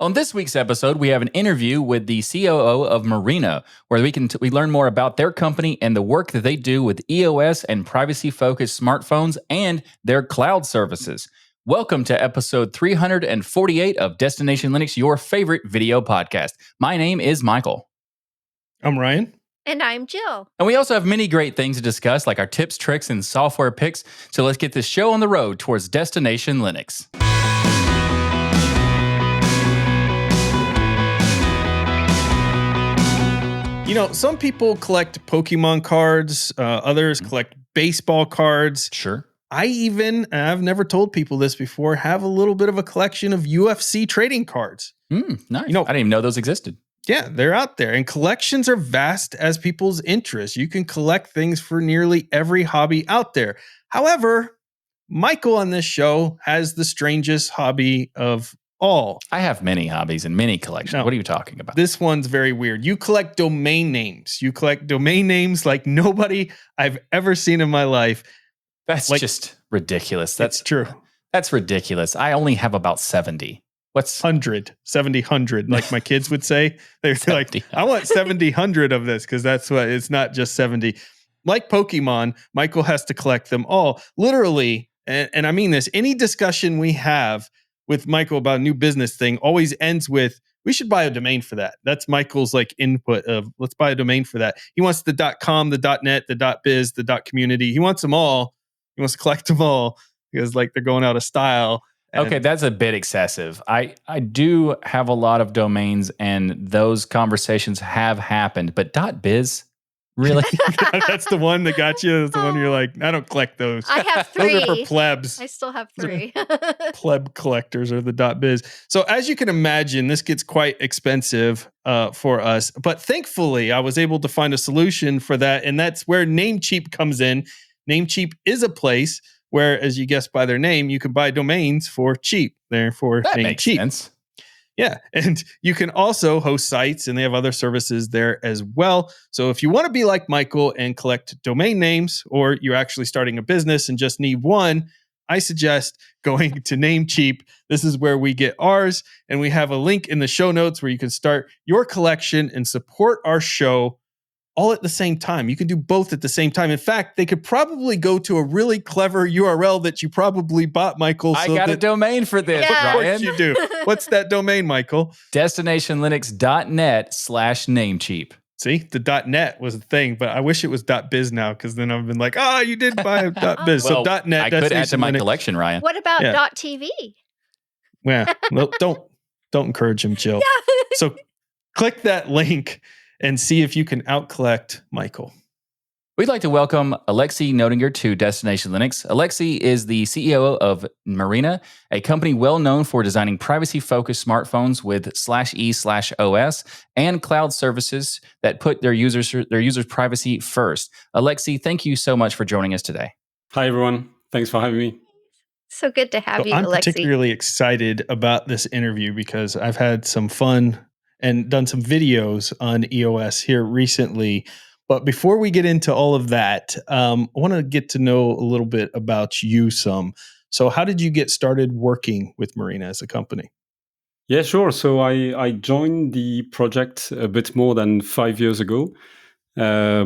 On this week's episode, we have an interview with the COO of Murena, where we learn more about their company and the work that they do with EOS and privacy-focused smartphones and their cloud services. Welcome to episode 348 of Destination Linux, your favorite video podcast. My name is Michael. I'm Ryan. And I'm Jill. And we also have many great things to discuss, like our tips, tricks, and software picks. So let's get this show on the road towards Destination Linux. You know, some people collect Pokemon cards, others collect baseball cards. Sure. I've never told people this before, have a little bit of a collection of UFC trading cards. Nice. You know, I didn't even know those existed. Yeah, they're out there. And collections are vast as people's interests. You can collect things for nearly every hobby out there. However, Michael on this show has the strangest hobby of all. I have many hobbies and many collections. No, what are you talking about? This one's very weird. You collect domain names. You collect domain names like nobody I've ever seen in my life. That's just ridiculous. That's true. That's ridiculous. I only have about 70. What's 70, 100, like my kids would say. They're like, I want 70, 100 of this because that's what it's not just 70. Like Pokemon, Michael has to collect them all. Literally, and I mean this, any discussion we have with Michael about a new business thing always ends with, we should buy a domain for that. That's Michael's like input of, let's buy a domain for that. He wants the .com, the .net, the .biz, the .community. He wants them all. He wants to collect them all because like they're going out of style. Okay, that's a bit excessive. I do have a lot of domains and those conversations have happened, but .biz? Really? That's the one that got you. That's the one you're like, I don't collect those. I have 3. Those are for plebs. I still have 3. Pleb collectors are the .biz. So as you can imagine, this gets quite expensive for us. But thankfully, I was able to find a solution for that. And that's where NAMECHEAP comes in. NAMECHEAP is a place where, as you guessed by their name, you can buy domains for cheap. Therefore, that makes sense. Yeah, and you can also host sites, and they have other services there as well. So if you want to be like Michael and collect domain names, or you're actually starting a business and just need one, I suggest going to NAMECHEAP. This is where we get ours, and we have a link in the show notes where you can start your collection and support our show all at the same time. You can do both at the same time. In fact, they could probably go to a really clever URL that you probably bought, Michael. I got a domain for this, Yeah. Ryan. Of course you do. What's that domain, Michael? DestinationLinux.net/NameCheap. See, the .net was the thing, but I wish it was .biz now because then I've been like, you did buy a .biz. Well, So .net. I could add to my collection, Ryan. What about Yeah. .tv? Yeah, well, don't encourage him, Jill. So click that link and see if you can out-collect Michael. We'd like to welcome Alexis Noetinger to Destination Linux. Alexis is the CEO of Murena, a company well known for designing privacy-focused smartphones with /e/OS and cloud services that put their users' privacy first. Alexis, thank you so much for joining us today. Hi, everyone. Thanks for having me. So good to have you, I'm Alexis. particularly excited about this interview because I've had some fun and done some videos on EOS here recently. But before we get into all of that, I want to get to know a little bit about you some. So how did you get started working with Murena as a company? Yeah, sure. So I joined the project a bit more than 5 years ago. I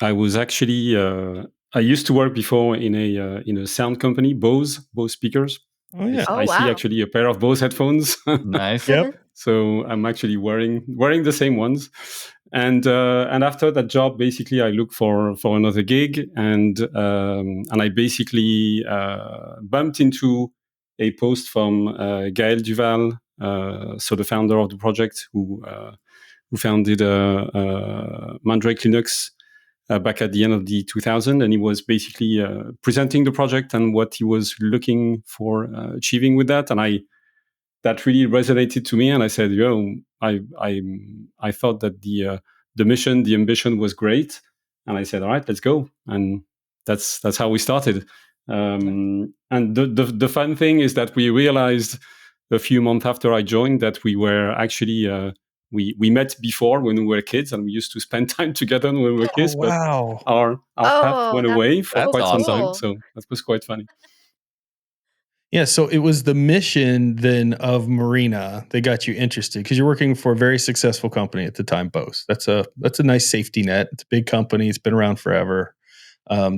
was actually, I used to work before in a sound company, Bose speakers. Oh, yeah. Oh, I see wow. actually a pair of Bose headphones. Nice. Yep. So I'm actually wearing the same ones. And after that job, basically, I looked for another gig, and I basically bumped into a post from Gaël Duval, so the founder of the project, who founded Mandrake Linux back at the end of the 2000, and he was basically presenting the project and what he was looking for achieving with that, and that really resonated to me, and I said, I thought that the mission, the ambition was great, and I said, all right, let's go, and that's how we started. And the fun thing is that we realized a few months after I joined that we were actually we met before when we were kids, and we used to spend time together when we were kids. Wow. But our path went away for that's quite some awesome. time, so that was quite funny. Yeah, so it was the mission then of Murena that got you interested, because you're working for a very successful company at the time, Bose. That's a nice safety net. It's a big company. It's been around forever,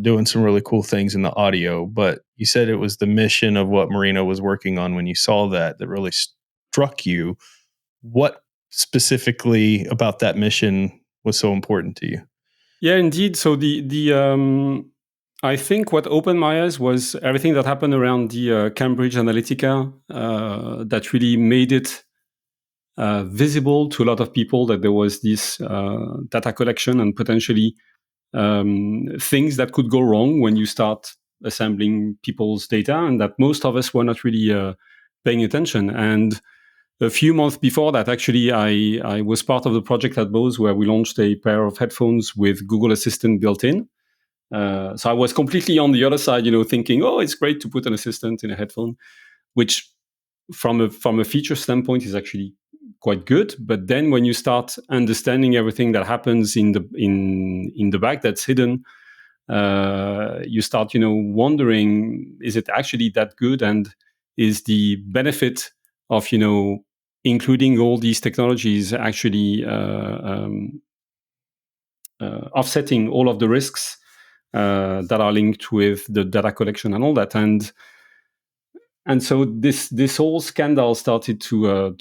doing some really cool things in the audio. But you said it was the mission of what Murena was working on when you saw that really struck you. What specifically about that mission was so important to you? Yeah, indeed. So I think what opened my eyes was everything that happened around the Cambridge Analytica that really made it visible to a lot of people that there was this data collection and potentially things that could go wrong when you start assembling people's data, and that most of us were not really paying attention. And a few months before that, actually, I was part of the project at Bose where we launched a pair of headphones with Google Assistant built in. So I was completely on the other side, thinking, oh, it's great to put an assistant in a headphone, which from a feature standpoint is actually quite good. But then when you start understanding everything that happens in the back that's hidden, you start, wondering, is it actually that good? And is the benefit of, including all these technologies actually offsetting all of the risks that are linked with the data collection and all that? And so this whole scandal started to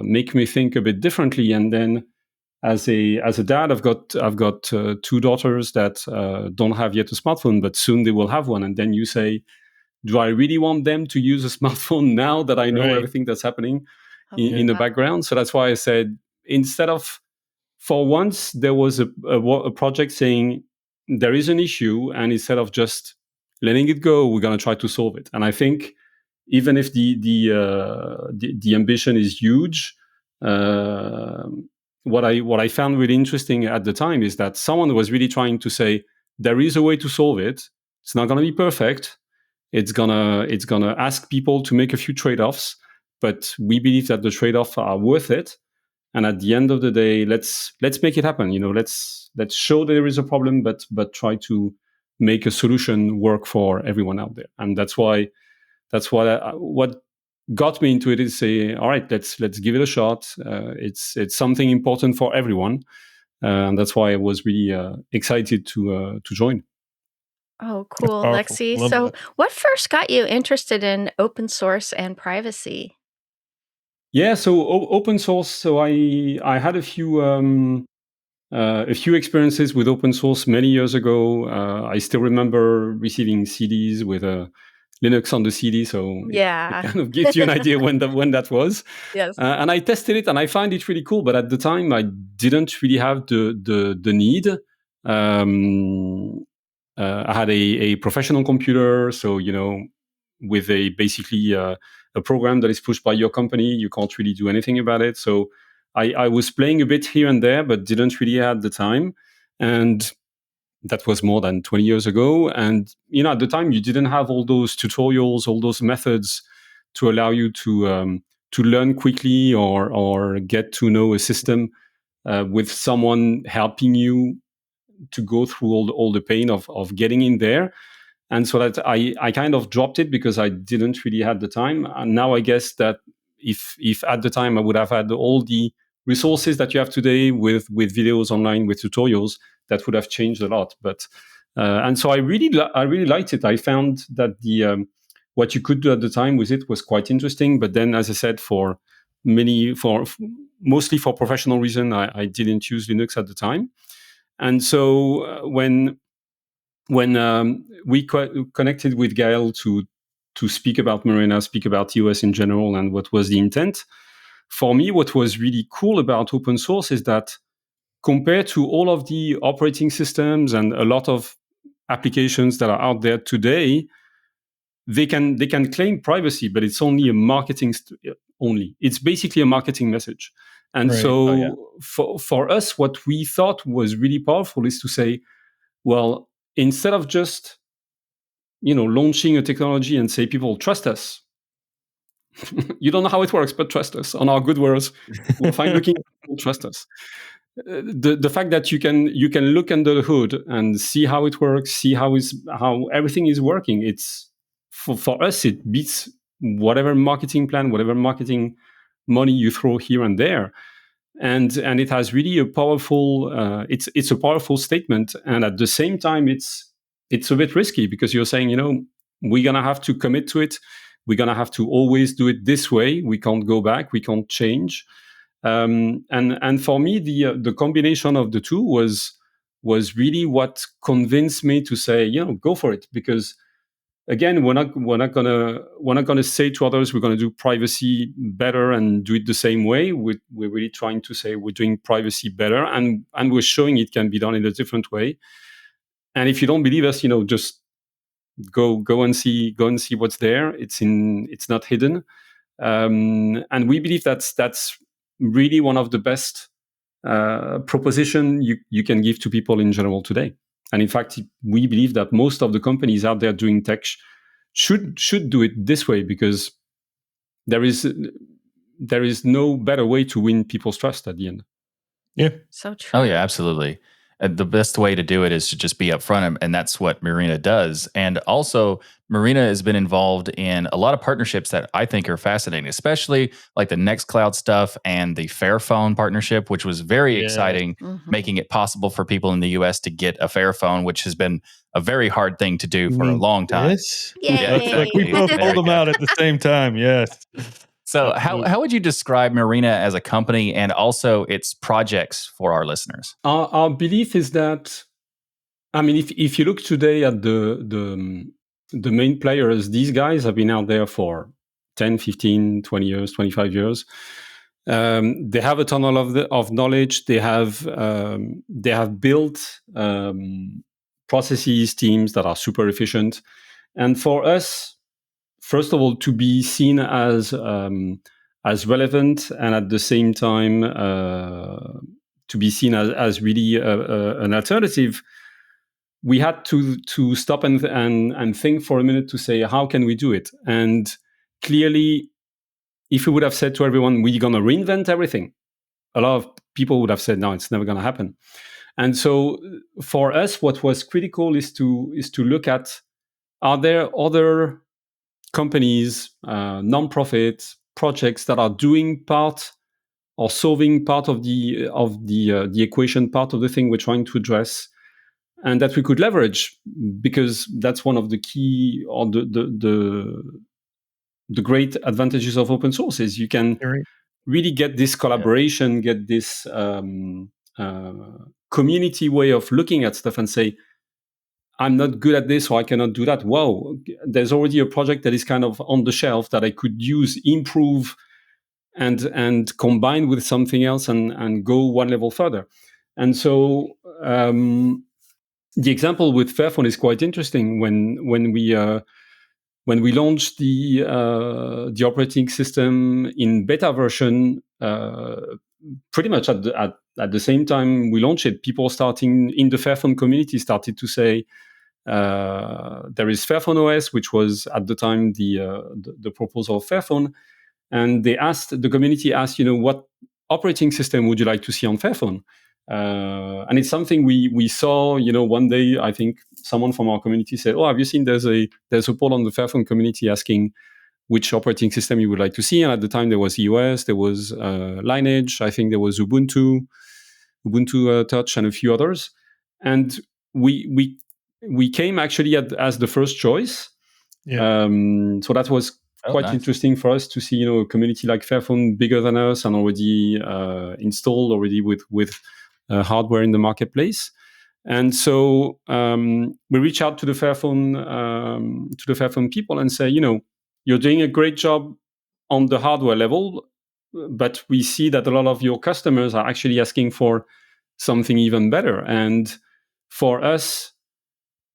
make me think a bit differently. And then, as a dad, I've got two daughters that don't have yet a smartphone, but soon they will have one. And then you say, do I really want them to use a smartphone now that I know Right. everything that's happening Oh, in the wow. background? So that's why I said, instead of, for once, there was a project saying there is an issue, and instead of just letting it go, we're going to try to solve it. And I think even if the ambition is huge, what I found really interesting at the time is that someone was really trying to say there is a way to solve it. It's not going to be perfect. It's gonna ask people to make a few trade-offs, but we believe that the trade-offs are worth it. And at the end of the day, let's make it happen. Let's show there is a problem, but try to make a solution work for everyone out there. And that's what got me into it is say, all right, let's give it a shot. It's something important for everyone, and that's why I was really excited to join. Oh, cool, Powerful. Lexi. Love So, that. what first got you interested in open source and privacy? Yeah, so open source. So I had a few experiences with open source many years ago. I still remember receiving CDs with Linux on the CD, so it Yeah. kind of gives you an idea when that was. Yes. And I tested it, and I find it really cool. But at the time, I didn't really have the need. I had a professional computer, so with basically a program that is pushed by your company, you can't really do anything about it. So I was playing a bit here and there, but didn't really have the time. And that was more than 20 years ago. And at the time, you didn't have all those tutorials, all those methods to allow you to learn quickly or get to know a system with someone helping you to go through all the pain of getting in there. And so that I kind of dropped it because I didn't really have the time. And now I guess that if at the time I would have had all the resources that you have today with videos online, with tutorials, that would have changed a lot. But and so I really liked it. I found that the what you could do at the time with it was quite interesting. But then, as I said, mostly for professional reason, I didn't use Linux at the time. And so when we connected with Gael to speak about Murena, speak about EOS in general, and what was the intent, for me, what was really cool about open source is that compared to all of the operating systems and a lot of applications that are out there today, they can claim privacy, but it's only a marketing only. It's basically a marketing message. And Right. so Oh, yeah. for us, what we thought was really powerful is to say, well, instead of just launching a technology and say, people, trust us. You don't know how it works, but trust us. On our good words, we're fine looking. Trust us. The fact that you can look under the hood and see how it works, see how everything is working. It's for us, it beats whatever marketing plan, whatever marketing money you throw here and there. And it has really a powerful, it's a powerful statement. And at the same time, it's a bit risky, because you're saying, we're going to have to commit to it. We're going to have to always do it this way. We can't go back. We can't change. And for me, the combination of the two was really what convinced me to say, go for it. Because again, we're not gonna say to others we're gonna do privacy better and do it the same way. We're really trying to say we're doing privacy better, and we're showing it can be done in a different way. And if you don't believe us, just go and see what's there. It's not hidden, and we believe that's really one of the best proposition you can give to people in general today. And in fact, we believe that most of the companies out there doing tech should do it this way, because there is no better way to win people's trust at the end. Yeah. So true. Oh yeah, absolutely. The best way to do it is to just be upfront, and that's what Murena does. And also, Murena has been involved in a lot of partnerships that I think are fascinating, especially like the Nextcloud stuff and the Fairphone partnership, which was very exciting, making it possible for people in the US to get a Fairphone, which has been a very hard thing to do for a long time. Yes. Yay. Looks like we both pulled them out at the same time. Yes. So how would you describe Murena as a company and also its projects for our listeners? Our belief is that, I mean, if you look today at the main players, these guys have been out there for 10, 15, 20 years, 25 years. They have a ton of knowledge. They have built processes, teams that are super efficient. And for us, first of all, to be seen as relevant, and at the same time to be seen as really an alternative, we had to stop and think for a minute to say, how can we do it? And clearly, if we would have said to everyone, we're going to reinvent everything, a lot of people would have said, no, it's never going to happen. And so for us, what was critical is to look at, are there other companies, non-profit projects that are doing part or solving part of the equation, part of the thing we're trying to address, and that we could leverage, because that's one of the key, or the great advantages of open source is you can really get this collaboration, get this community way of looking at stuff and say, I'm not good at this, or I cannot do that. Wow, there's already a project that is kind of on the shelf that I could use, improve, and combine with something else and go one level further. And so the example with Fairphone is quite interesting. When we launched the operating system in beta version, pretty much at the same time we launched it, people starting in the Fairphone community started to say, there is Fairphone OS, which was at the time the proposal of Fairphone, and the community asked, what operating system would you like to see on Fairphone? And it's something we saw, one day, I think someone from our community said, oh, have you seen there's a poll on the Fairphone community asking which operating system you would like to see? And at the time there was EOS, there was Lineage, I think there was Ubuntu Touch, and a few others. And we came actually as the first choice. Yeah. So that was quite interesting for us to see, a community like Fairphone bigger than us and already installed already with hardware in the marketplace. And so we reach out to the Fairphone people and say, you're doing a great job on the hardware level, but we see that a lot of your customers are actually asking for something even better. And for us,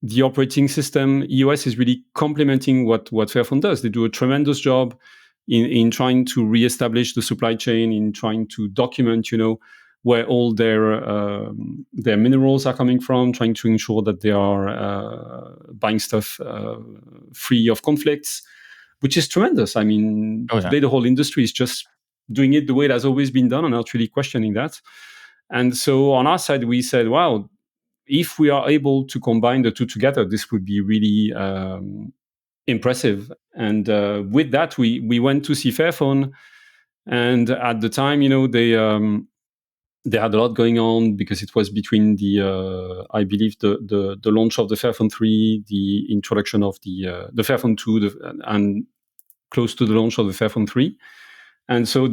the operating system, EOS, is really complementing what Fairphone does. They do a tremendous job in trying to reestablish the supply chain, in trying to document, where all their minerals are coming from, trying to ensure that they are buying stuff free of conflicts, which is tremendous. I mean, today the whole industry is just doing it the way it has always been done and not really questioning that. And so on our side, we said, wow, if we are able to combine the two together, this would be really impressive. And with that, we went to see Fairphone, and at the time, they had a lot going on because it was between I believe the launch of the Fairphone 3, the introduction of the Fairphone 2, and close to the launch of the Fairphone 3. And so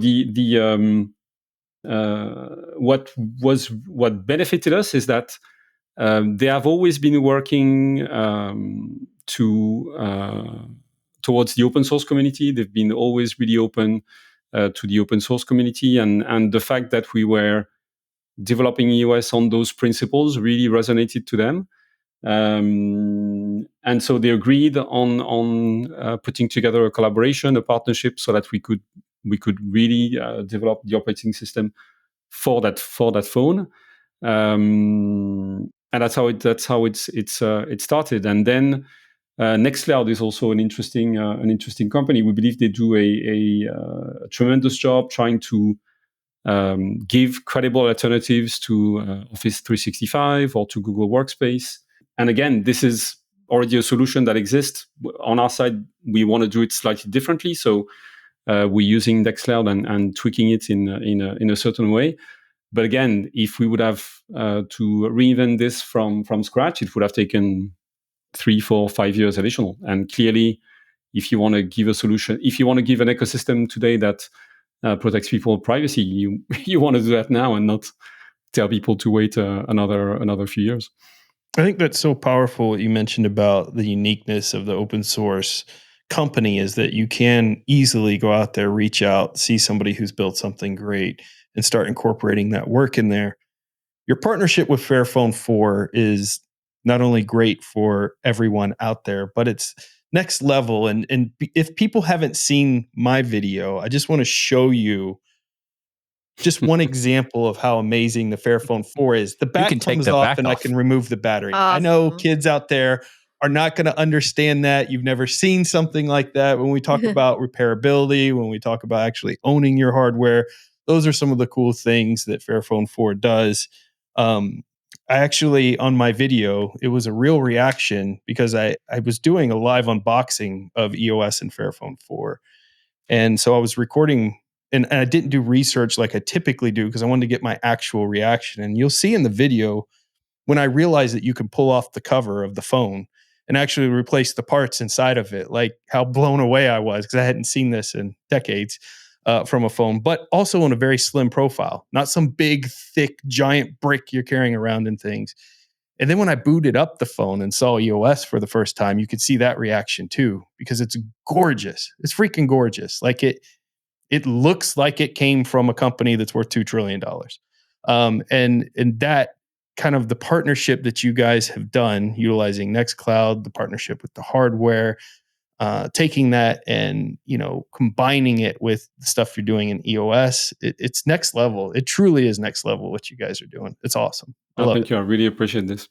what benefited us is that they have always been working towards the open source community. They've been always really open to the open source community, and the fact that we were developing EOS on those principles really resonated to them. And so they agreed on putting together a collaboration, a partnership, so that we could really develop the operating system for that phone. And that's how it started. And then NextCloud is also an interesting company. We believe they do a tremendous job trying to give credible alternatives to Office 365 or to Google Workspace. And again, this is already a solution that exists. On our side, we want to do it slightly differently. So we're using NextCloud and tweaking it in a certain way. But again, if we would have to reinvent this from scratch, it would have taken 3, 4, 5 years additional. And clearly, if you want to give a solution, if you want to give an ecosystem today that protects people's privacy, you want to do that now and not tell people to wait another few years. I think that's so powerful what you mentioned about the uniqueness of the open source company, is that you can easily go out there, reach out, see somebody who's built something great, and start incorporating that work in there. Your partnership with Fairphone 4 is not only great for everyone out there, but it's next level. And if people haven't seen my video, I just want to show you just one example of how amazing the Fairphone 4 is. The back comes off and I can remove the battery. Awesome. I know kids out there are not going to understand that. You've never seen something like that. When we talk about repairability, when we talk about actually owning your hardware, those are some of the cool things that Fairphone 4 does. I actually, on my video, it was a real reaction because I was doing a live unboxing of EOS and Fairphone 4. And so I was recording, and I didn't do research like I typically do because I wanted to get my actual reaction. And you'll see in the video when I realized that you can pull off the cover of the phone and actually replace the parts inside of it, like how blown away I was because I hadn't seen this in decades from a phone, but also on a very slim profile, not some big, thick, giant brick you're carrying around and things. And then when I booted up the phone and saw EOS for the first time, you could see that reaction too, because it's gorgeous. It's freaking gorgeous. Like it looks like it came from a company that's worth $2 trillion. And that kind of the partnership that you guys have done, utilizing NextCloud, the partnership with the hardware, taking that and combining it with the stuff you're doing in EOS, it's next level. It truly is next level what you guys are doing. It's awesome. Thank you. I really appreciate this.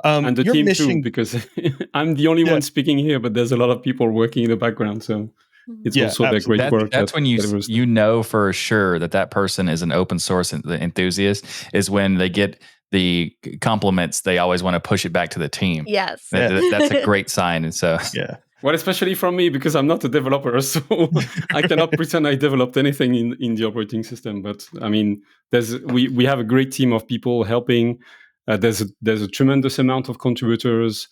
And the team too, because I'm the only one speaking here, but there's a lot of people working in the background. So it's also their great work. That's when you know for sure that person is an open source enthusiast, is when they get the compliments, they always want to push it back to the team. Yes. That's a great sign. And so, yeah. Well, especially from me, because I'm not a developer, so I cannot pretend I developed anything in the operating system. But I mean, we have a great team of people helping. There's a tremendous amount of contributors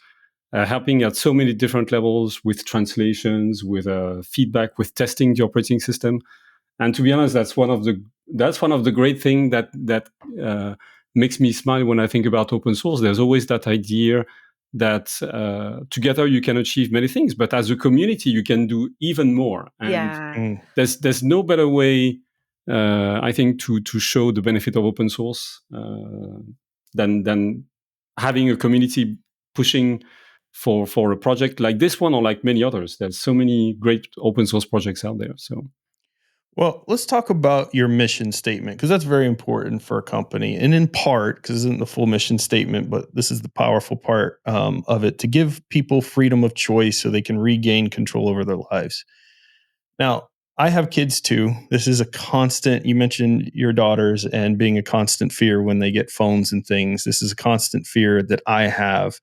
helping at so many different levels with translations, with feedback, with testing the operating system. And to be honest, that's one of the great things that makes me smile when I think about open source. There's always that idea that together you can achieve many things, but as a community you can do even more. And there's no better way, I think, to show the benefit of open source than having a community pushing for a project like this one or like many others. There's so many great open source projects out there. So. Well, let's talk about your mission statement, because that's very important for a company. And in part, because this isn't the full mission statement, but this is the powerful part of it, to give people freedom of choice so they can regain control over their lives. Now, I have kids too. This is a constant, you mentioned your daughters and being a constant fear when they get phones and things. This is a constant fear that I have.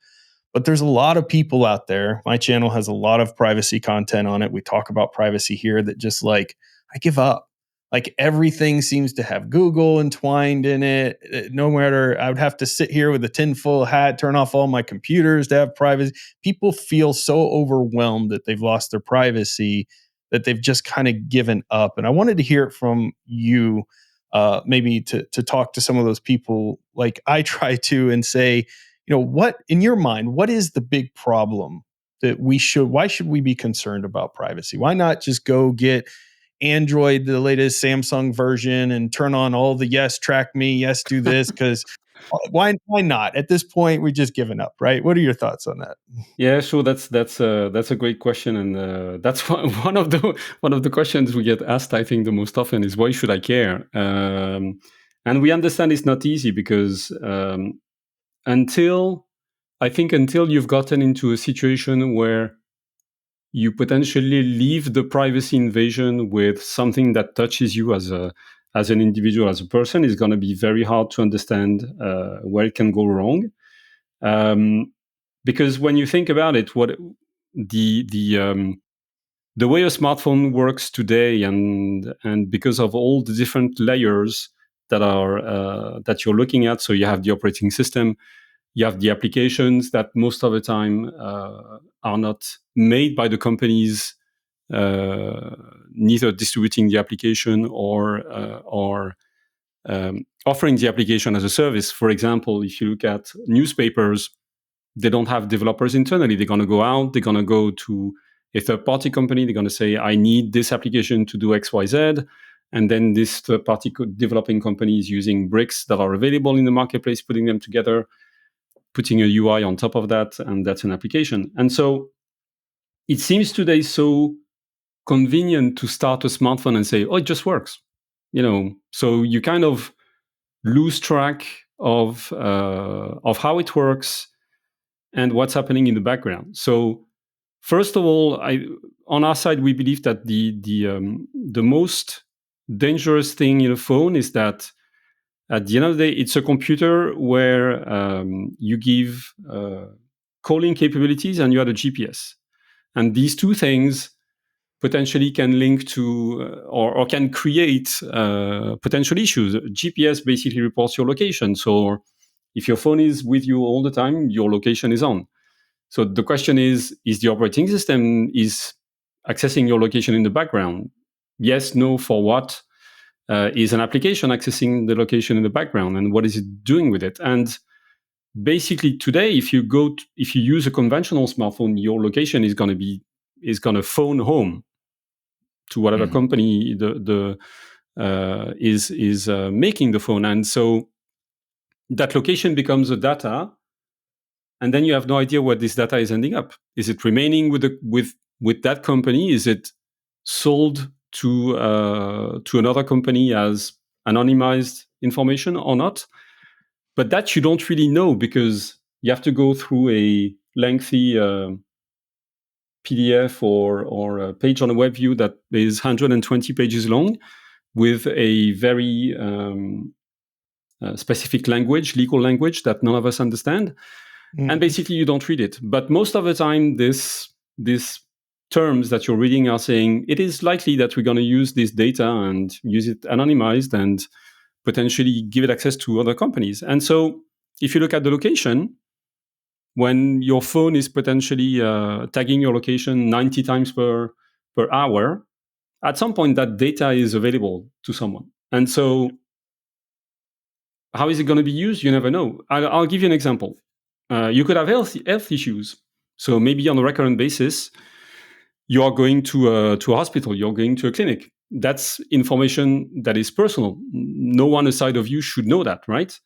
But there's a lot of people out there. My channel has a lot of privacy content on it. We talk about privacy here that just like, I give up. Like everything seems to have Google entwined in it. No matter, I would have to sit here with a tinfoil hat, turn off all my computers to have privacy. People feel so overwhelmed that they've lost their privacy that they've just kind of given up. And I wanted to hear it from you, maybe to talk to some of those people like I try to and say, what in your mind, what is the big problem that why should we be concerned about privacy? Why not just go get Android, the latest Samsung version, and turn on all the yes, track me, yes, do this? Because why not? At this point, we've just given up, right? What are your thoughts on that? Yeah, sure. That's a great question, and that's one of the questions we get asked. I think the most often is why should I care? And we understand it's not easy because until you've gotten into a situation where you potentially leave the privacy invasion with something that touches you as an individual, as a person, is going to be very hard to understand where it can go wrong. Because when you think about it, what the way a smartphone works today, and because of all the different layers that are that you're looking at, so you have the operating system, you have the applications that most of the time are not made by the companies, neither distributing the application or offering the application as a service. For example, if you look at newspapers, they don't have developers internally. They're going to go out, they're going to go to a third-party company, they're going to say, I need this application to do X, Y, Z. And then this third-party developing company is using bricks that are available in the marketplace, putting them together, putting a UI on top of that, and that's an application. And so it seems today so convenient to start a smartphone and say, oh, it just works. So you kind of lose track of how it works and what's happening in the background. So first of all, on our side, we believe that the most dangerous thing in a phone is that at the end of the day, it's a computer where you give calling capabilities and you add a GPS. And these two things potentially can link to or can create potential issues. GPS basically reports your location. So if your phone is with you all the time, your location is on. So the question is the operating system is accessing your location in the background? Yes, no, for what? Is an application accessing the location in the background, and what is it doing with it? And basically today, if you use a conventional smartphone, your location is going to phone home to whatever company is making the phone, and so that location becomes a data, and then you have no idea where this data is ending up. Is it remaining with that company? Is it sold to another company as anonymized information or not? But that you don't really know, because you have to go through a lengthy PDF or a page on a web view that is 120 pages long with a very specific language, legal language that none of us understand. And basically you don't read it. But most of the time, these terms that you're reading are saying it is likely that we're going to use this data and use it anonymized and potentially give it access to other companies. And so if you look at the location, when your phone is potentially tagging your location 90 times per hour, at some point that data is available to someone. And so how is it going to be used? You never know. I'll give you an example. You could have health issues. So maybe on a recurrent basis, you are going to a hospital, you're going to a clinic. That's information that is personal. No one aside of you should know that, right?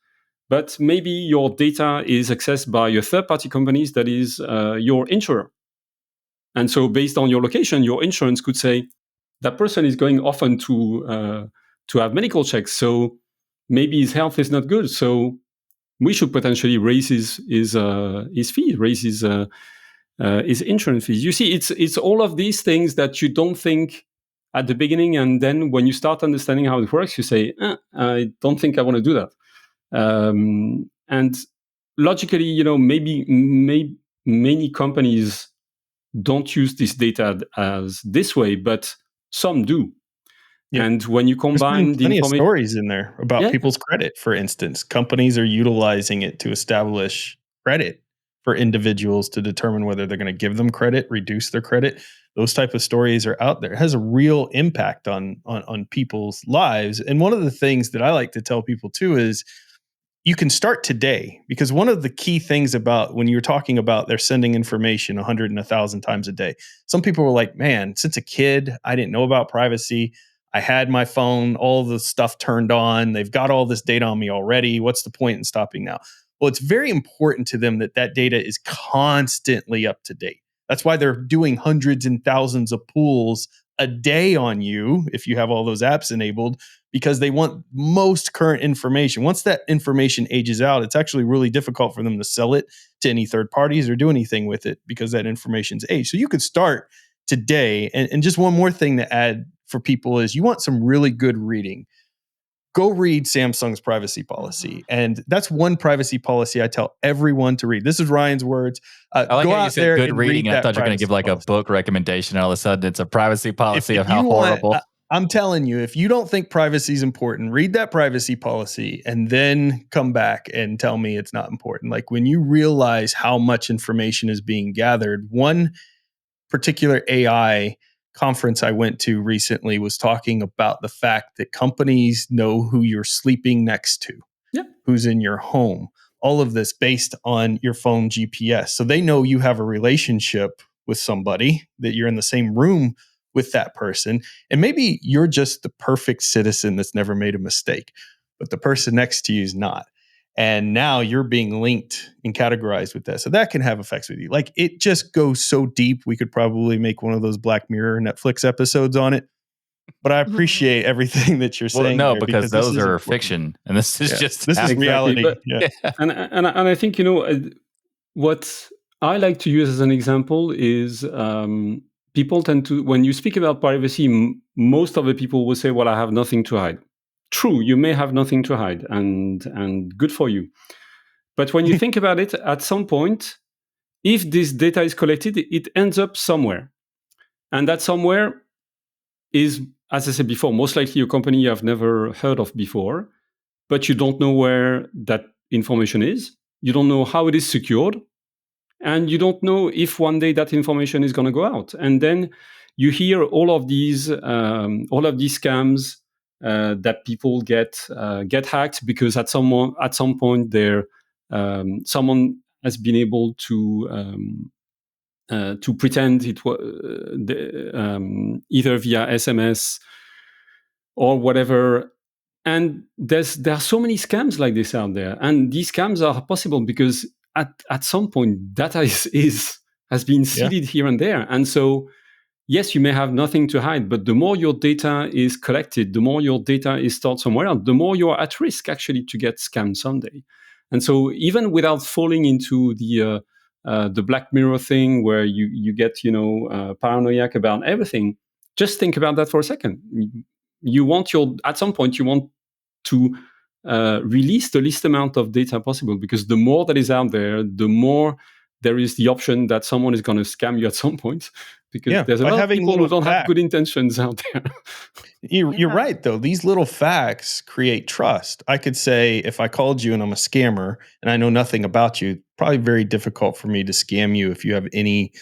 But maybe your data is accessed by a third-party companies that is your insurer. And so based on your location, your insurance could say, that person is going often to have medical checks, so maybe his health is not good. So we should potentially raise his fee, raise his insurance fees. You see, it's all of these things that you don't think at the beginning, and then when you start understanding how it works, you say, I don't think I want to do that. And logically, maybe many companies don't use this data as this way, but some do. Yeah. And when you There's combine been the plenty of information, stories in there about yeah, people's credit, for instance. Companies are utilizing it to establish credit for individuals to determine whether they're going to give them credit, reduce their credit. Those type of stories are out there. It has a real impact on people's lives. And one of the things that I like to tell people too is you can start today, because one of the key things about when you're talking about they're sending information 100 and 1,000 times a day, some people were like, man, since a kid, I didn't know about privacy. I had my phone, all the stuff turned on. They've got all this data on me already. What's the point in stopping now? Well, it's very important to them that that data is constantly up to date. That's why they're doing hundreds and thousands of pulls a day on you if you have all those apps enabled, because they want most current information. Once that information ages out, it's actually really difficult for them to sell it to any third parties or do anything with it because that information's aged. So you could start today. And just one more thing to add for people is you want some really good reading. Go read Samsung's privacy policy. And that's one privacy policy I tell everyone to read. This is Ryan's words. I like go how you out said there good and reading. read I that thought you were going to give like policy. a book recommendation. All of a sudden, it's a privacy policy If of how you want, horrible. I'm telling you, if you don't think privacy is important, read that privacy policy and then come back and tell me it's not important. Like when you realize how much information is being gathered, one particular AI conference I went to recently was talking about the fact that companies know who you're sleeping next to, yeah, who's in your home, all of this based on your phone GPS. So they know you have a relationship with somebody, that you're in the same room with that person. And maybe you're just the perfect citizen that's never made a mistake, but the person next to you is not. And now you're being linked and categorized with that. So that can have effects with you. Like it just goes so deep. We could probably make one of those Black Mirror Netflix episodes on it. But I appreciate everything that you're Well, saying. no, there because this those is are important. fiction, and this is just this is Exactly. reality. But- yeah. and I think what I like to use as an example is people tend to, when you speak about privacy, most of the people will say, "Well, I have nothing to hide." True, you may have nothing to hide, and good for you. But when you think about it, at some point, if this data is collected, it ends up somewhere, and that somewhere is, as I said before, most likely a company you have never heard of before, but you don't know where that information is. You don't know how it is secured. And you don't know if one day that information is going to go out. And then you hear all of these scams that people get hacked because at some point someone has been able to pretend it was either via SMS or whatever. And there are so many scams like this out there, and these scams are possible because at some point data has been seeded here and there, and so yes, you may have nothing to hide, but the more your data is collected, the more your data is stored somewhere else, the more you're at risk actually to get scammed someday. And so even without falling into the Black Mirror thing where you get paranoid about everything, just think about that for a second. At some point you want to release the least amount of data possible, because the more that is out there, the more there is the option that someone is going to scam you at some point, because there's a lot of people who don't have good intentions out there. You're right, though. These little facts create trust. I could say if I called you and I'm a scammer and I know nothing about you, probably very difficult for me to scam you if you have any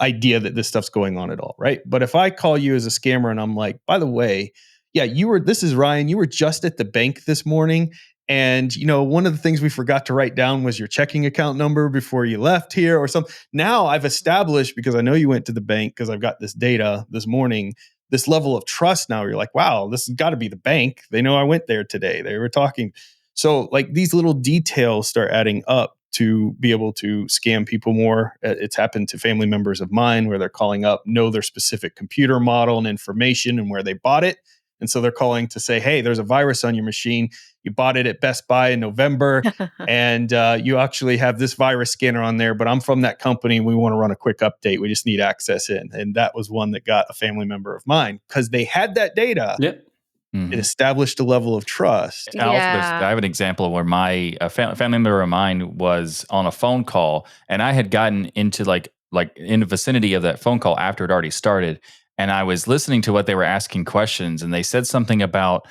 idea that this stuff's going on at all, right? But if I call you as a scammer and I'm like, by the way, yeah, this is Ryan, you were just at the bank this morning. And, one of the things we forgot to write down was your checking account number before you left here or something. Now I've established, because I know you went to the bank because I've got this data this morning, this level of trust. Now you're like, wow, this has got to be the bank. They know I went there today. They were talking. So like these little details start adding up to be able to scam people more. It's happened to family members of mine where they're calling up, know their specific computer model and information and where they bought it. And so they're calling to say, hey, there's a virus on your machine. You bought it at Best Buy in November, and you actually have this virus scanner on there, but I'm from that company. We want to run a quick update. We just need access in. And that was one that got a family member of mine because they had that data. Yep. It established a level of trust. I have an example where my family member of mine was on a phone call, and I had gotten into like in the vicinity of that phone call after it already started, and I was listening to what they were asking questions, and they said something about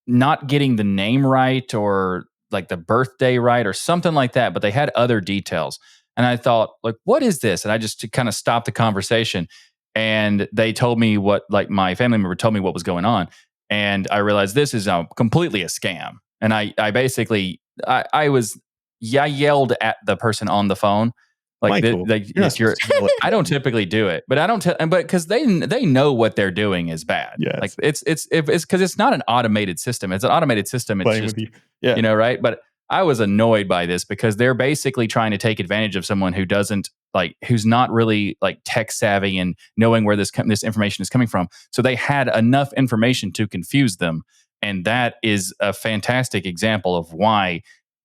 not getting the name right or like the birthday right or something like that, but they had other details. And I thought, like, what is this? And I just kind of stopped the conversation. And they told me like my family member told me what was going on. And I realized this is completely a scam. And I yelled at the person on the phone. Like, Michael, I don't typically do it, but but because they know what they're doing is bad. Yes. Like it's because it's not an automated system. It's an automated system. It's just, right. But I was annoyed by this because they're basically trying to take advantage of someone who doesn't who's not really like tech savvy and knowing where this information is coming from. So they had enough information to confuse them, and that is a fantastic example of why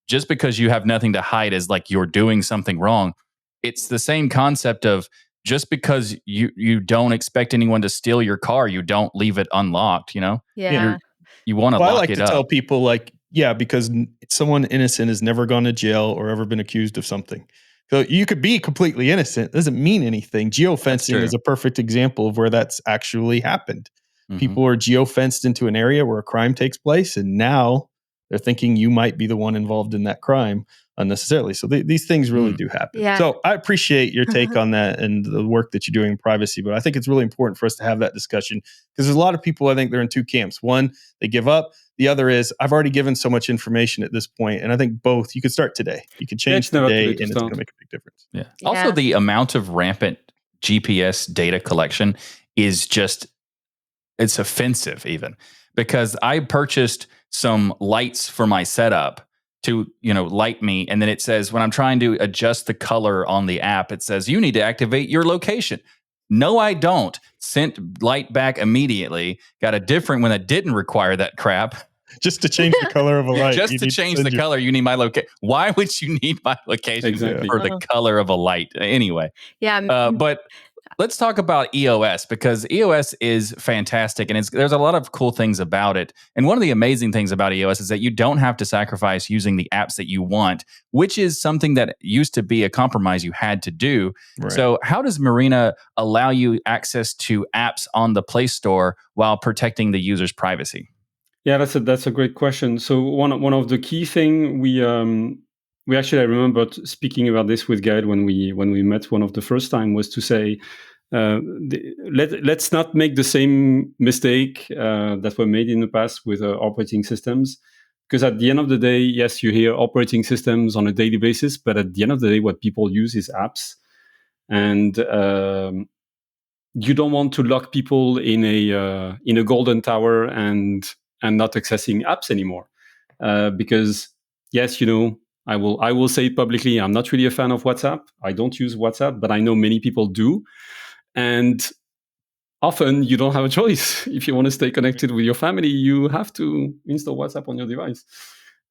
just because you have nothing to hide as like you're doing something wrong. It's the same concept of just because you don't expect anyone to steal your car, you don't leave it unlocked, Yeah. You want to lock it up. I like to tell people because someone innocent has never gone to jail or ever been accused of something. So you could be completely innocent. It doesn't mean anything. Geofencing is a perfect example of where that's actually happened. Mm-hmm. People are geofenced into an area where a crime takes place, and now they're thinking you might be the one involved in that crime unnecessarily. So these things really do happen. Yeah. So I appreciate your take on that and the work that you're doing in privacy, but I think it's really important for us to have that discussion because there's a lot of people, I think they're in two camps. One, they give up. The other is, I've already given so much information at this point. And I think both, you could start today. You could change today and it's going to make a big difference. Yeah. Also, the amount of rampant GPS data collection is it's offensive even because I purchased some lights for my setup to light me, and then it says when I'm trying to adjust the color on the app, it says you need to activate your location. No, I don't. Sent light back immediately. Got a different one that didn't require that crap. Just to change the color of a light. Just to change the color, you need my location. Why would you need my location for the color of a light? Anyway. Yeah. But let's talk about EOS because EOS is fantastic and there's a lot of cool things about it. And one of the amazing things about EOS is that you don't have to sacrifice using the apps that you want, which is something that used to be a compromise you had to do. Right. So how does Murena allow you access to apps on the Play Store while protecting the user's privacy? Yeah, that's a great question. So one of the key thing we actually, I remember speaking about this with Gael when we met one of the first time was to say, let's not make the same mistake that were made in the past with operating systems. Because at the end of the day, yes, you hear operating systems on a daily basis, but at the end of the day, what people use is apps. And you don't want to lock people in a golden tower and not accessing apps anymore. Because yes, I will say publicly, I'm not really a fan of WhatsApp. I don't use WhatsApp, but I know many people do. And often you don't have a choice. If you want to stay connected with your family, you have to install WhatsApp on your device.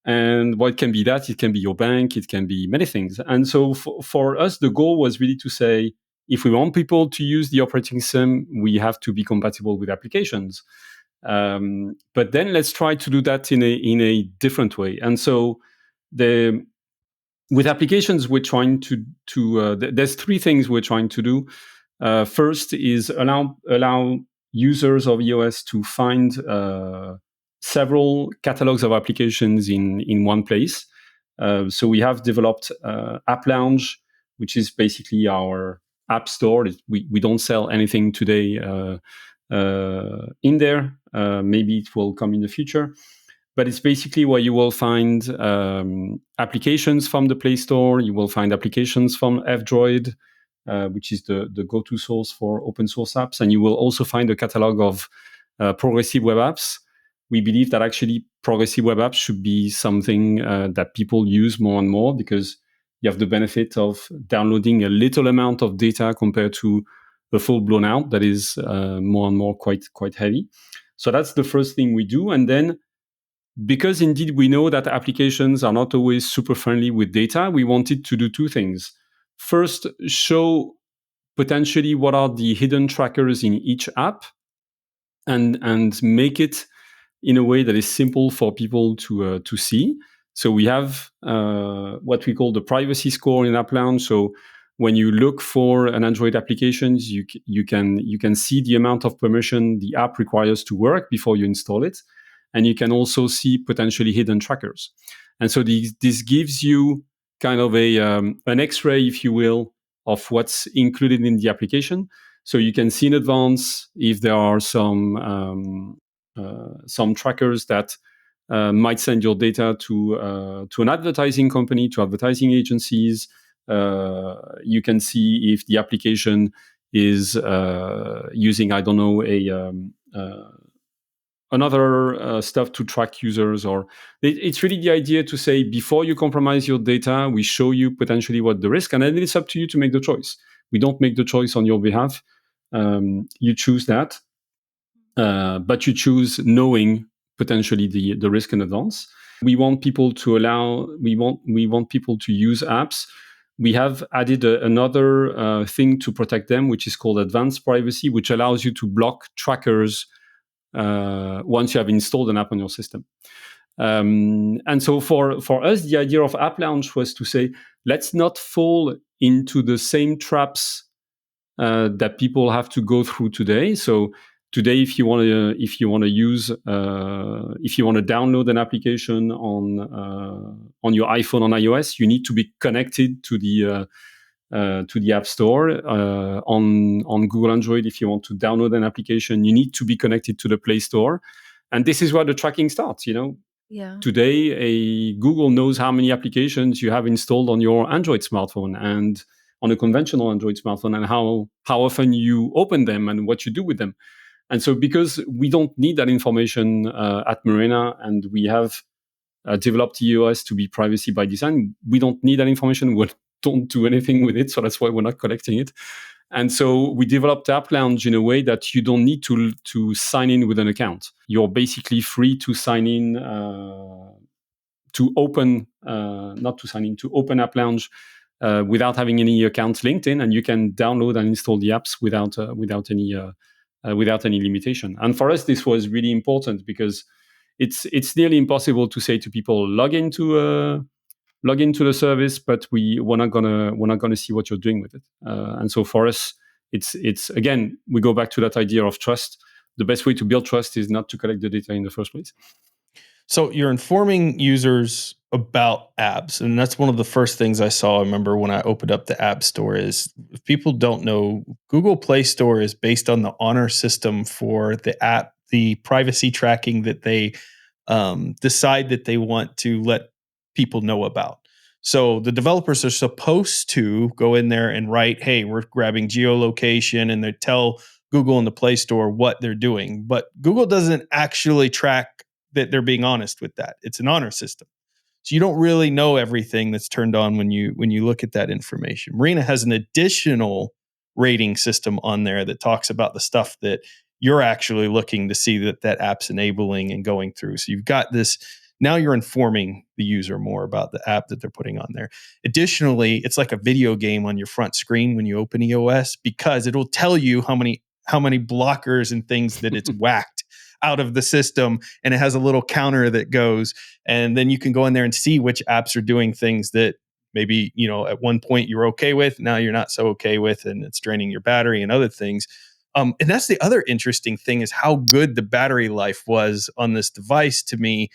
And what can be that? It can be your bank. It can be many things. And so for us, the goal was really to say, if we want people to use the operating system, we have to be compatible with applications. But then let's try to do that in a different way. And so with applications, we're trying to there's three things we're trying to do. First is allow users of EOS to find several catalogs of applications in one place. So we have developed App Lounge, which is basically our app store. We don't sell anything today in there. Maybe it will come in the future. But it's basically where you will find applications from the Play Store. You will find applications from F-Droid, which is the go-to source for open source apps. And you will also find a catalog of progressive web apps. We believe that actually progressive web apps should be something that people use more and more because you have the benefit of downloading a little amount of data compared to a full blown out that is more and more quite heavy. So that's the first thing we do. And then because indeed we know that applications are not always super friendly with data, we wanted to do two things. First, show potentially what are the hidden trackers in each app. and make it in a way that is simple for people to see. So we have what we call the privacy score in App Lounge. So when you look for an Android application, you can see the amount of permission the app requires to work before you install it, and you can also see potentially hidden trackers. And so this gives you kind of an X-ray, if you will, of what's included in the application. So you can see in advance if there are some trackers that might send your data to an advertising company, to advertising agencies. You can see if the application is using, I don't know, another stuff to track users. Or it's really the idea to say, before you compromise your data, we show you potentially what the risk, and then it's up to you to make the choice. We don't make the choice on your behalf. You choose that. But you choose knowing potentially the risk in advance. We want people to use apps. We have added another thing to protect them, which is called advanced privacy, which allows you to block trackers once you have installed an app on your system. And so for us, the idea of App Launch was to say, let's not fall into the same traps that people have to go through today. So today, if you want to download an application on your iPhone on iOS, you need to be connected to the App Store. On Google Android, if you want to download an application, you need to be connected to the Play Store, and this is where the tracking starts. Yeah. Today, Google knows how many applications you have installed on your Android smartphone and on a conventional Android smartphone, and how often you open them and what you do with them. And so, because we don't need that information at Murena, and we have developed EOS to be privacy by design, we don't need that information. We don't do anything with it, so that's why we're not collecting it. And so we developed App Lounge in a way that you don't need to sign in with an account. You're basically free to sign in, to open App Lounge without having any accounts linked in, and you can download and install the apps without any limitation. And for us, this was really important because it's nearly impossible to say to people, log into the service, but we're not gonna see what you're doing with it. And so for us, it's again, we go back to that idea of trust. The best way to build trust is not to collect the data in the first place. So you're informing users about apps, and that's one of the first things I saw. I remember when I opened up the App Store is, if people don't know, Google Play Store is based on the honor system for the app, the privacy tracking that they decide that they want to let people know about. So the developers are supposed to go in there and write, hey, we're grabbing geolocation, and they tell Google in the Play Store what they're doing. But Google doesn't actually track that they're being honest with that. It's an honor system. So you don't really know everything that's turned on when you look at that information. Murena has an additional rating system on there that talks about the stuff that you're actually looking to see that app's enabling and going through. So you've got this, now you're informing the user more about the app that they're putting on there. Additionally, it's like a video game on your front screen when you open EOS, because it'll tell you how many blockers and things that it's whacked out of the system, and it has a little counter that goes, and then you can go in there and see which apps are doing things that maybe, at one point you were okay with, now you're not so okay with, and it's draining your battery and other things. And that's the other interesting thing, is how good the battery life was on this device to me.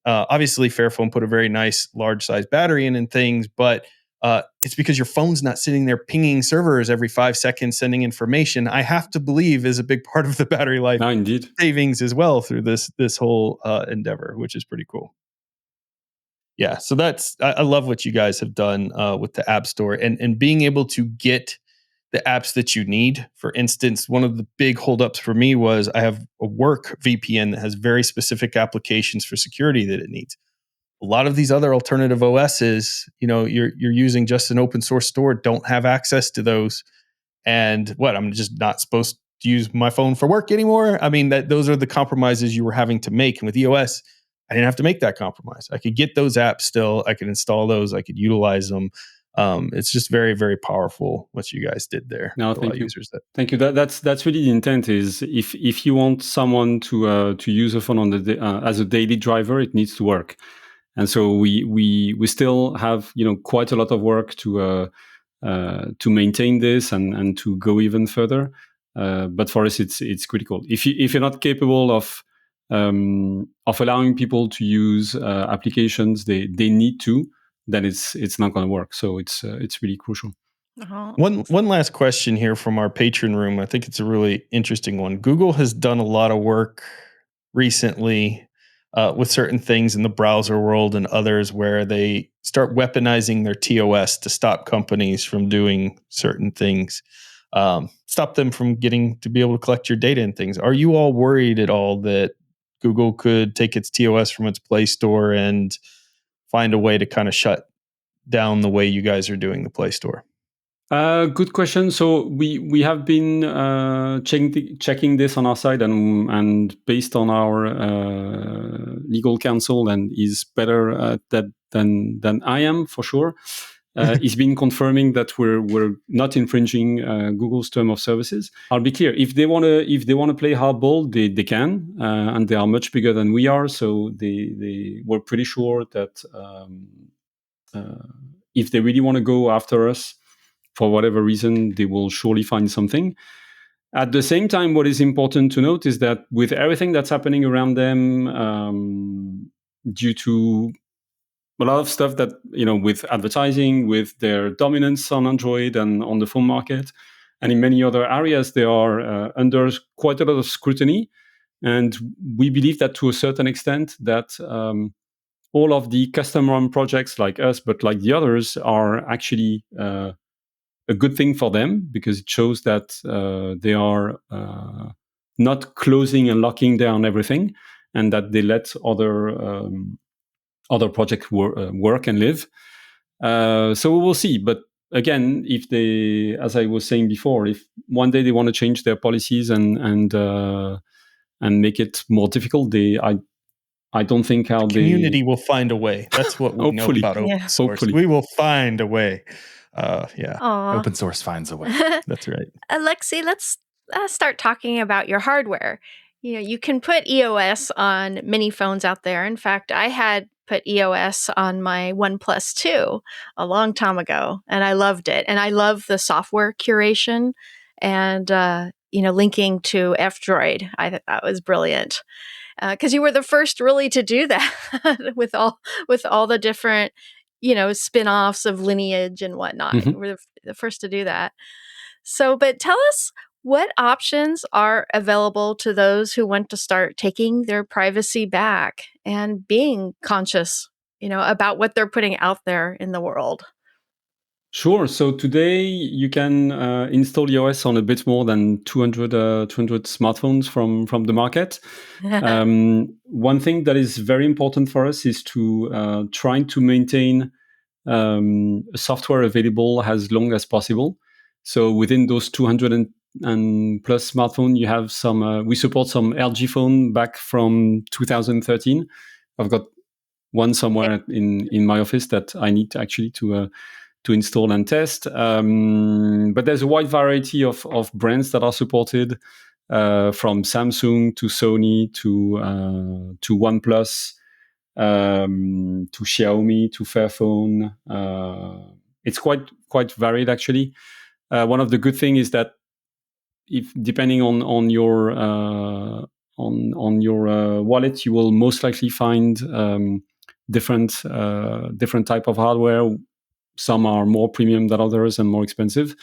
Obviously, Fairphone put a very nice large size battery in and things, but it's because your phone's not sitting there pinging servers every 5 seconds, sending information. I have to believe is a big part of the battery life savings as well through this whole endeavor, which is pretty cool. Yeah, so I love what you guys have done with the App Store and being able to get the apps that you need. For instance, one of the big holdups for me was I have a work VPN that has very specific applications for security that it needs. A lot of these other alternative OSs, you're using just an open source store, don't have access to those. And I'm just not supposed to use my phone for work anymore? I mean, those are the compromises you were having to make. And with EOS, I didn't have to make that compromise. I could get those apps still. I could install those. I could utilize them. It's just very, very powerful what you guys did there. No, with a lot thank of you. users that Thank you. That's really the intent. Is if you want someone to use a phone on as a daily driver, it needs to work. And so we still have quite a lot of work to maintain this and to go even further. But for us, it's critical. If you're not capable of allowing people to use applications they need to, then it's not going to work. So it's really crucial. Uh-huh. One last question here from our patron room. I think it's a really interesting one. Google has done a lot of work recently with certain things in the browser world and others where they start weaponizing their TOS to stop companies from doing certain things, stop them from getting to be able to collect your data and things. Are you all worried at all that Google could take its TOS from its Play Store and find a way to kind of shut down the way you guys are doing the Play Store? Good question. So we have been checking this on our side, and based on our legal counsel, and is better at that than I am for sure. He's been confirming that we're not infringing Google's term of services. I'll be clear: if they want to play hardball, they can, and they are much bigger than we are. So they were pretty sure that if they really want to go after us, for whatever reason, they will surely find something. At the same time, what is important to note is that with everything that's happening around them, due to a lot of stuff that, with advertising, with their dominance on Android and on the phone market, and in many other areas, they are under quite a lot of scrutiny. And we believe that to a certain extent that all of the custom-run projects like us, but like the others, are actually a good thing for them, because it shows that they are not closing and locking down everything, and that they let other projects work and live. So we will see. But again, if they, as I was saying before, if one day they want to change their policies and make it more difficult, I don't think how the community will find a way. That's what we know about open Yeah. source. Hopefully. We will find a way. Yeah, Aw. Open source finds a way. that's right. Alexi, let's start talking about your hardware. You can put EOS on many phones out there. In fact, I had put EOS on my OnePlus 2 a long time ago, and I loved it. And I love the software curation and, linking to F-Droid. I thought that was brilliant. Because you were the first really to do that with all the different, spin-offs of Lineage and whatnot. Mhm. You were the first to do that. So, but tell us what options are available to those who want to start taking their privacy back and being conscious, about what they're putting out there in the world. Sure. So today you can install EOS on a bit more than 200 smartphones from the market. One thing that is very important for us is to try to maintain software available as long as possible. So within those 200 and plus smartphone, you have some. We support some LG phone back from 2013. I've got one somewhere in my office that I need to install and test. But there's a wide variety of brands that are supported, from Samsung to Sony to OnePlus, to Xiaomi to Fairphone. It's quite varied, actually. One of the good things is that if depending on your wallet, you will most likely find different type of hardware. Some are more premium than others and more expensive.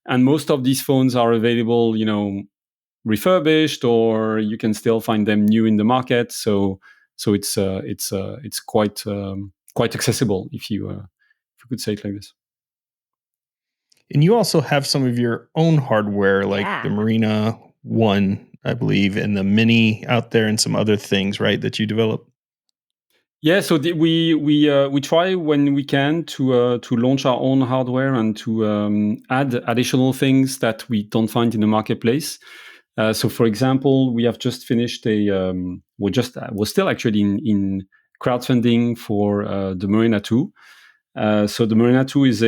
And most of these phones are available, refurbished, or you can still find them new in the market. So it's quite accessible, if you could say it like this. And you also have some of your own hardware, like Yeah. the Murena 1, I believe, and the Mini out there, and some other things, right, that you develop. Yeah, so we try when we can to launch our own hardware and to add additional things that we don't find in the marketplace. So, for example, we have just finished we're still actually in crowdfunding for the Murena 2. So the Murena 2 is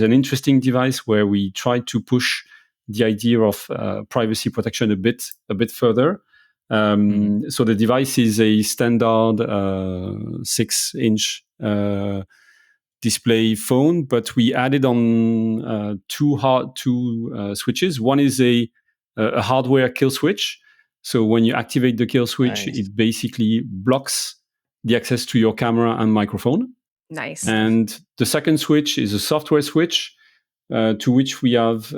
an interesting device where we try to push the idea of privacy protection a bit further. So the device is a standard 6-inch display phone, but we added on two switches. One is a hardware kill switch. So when you activate the kill switch, Nice. it basically blocks the access to your camera and microphone. Nice. And the second switch is a software switch to which we have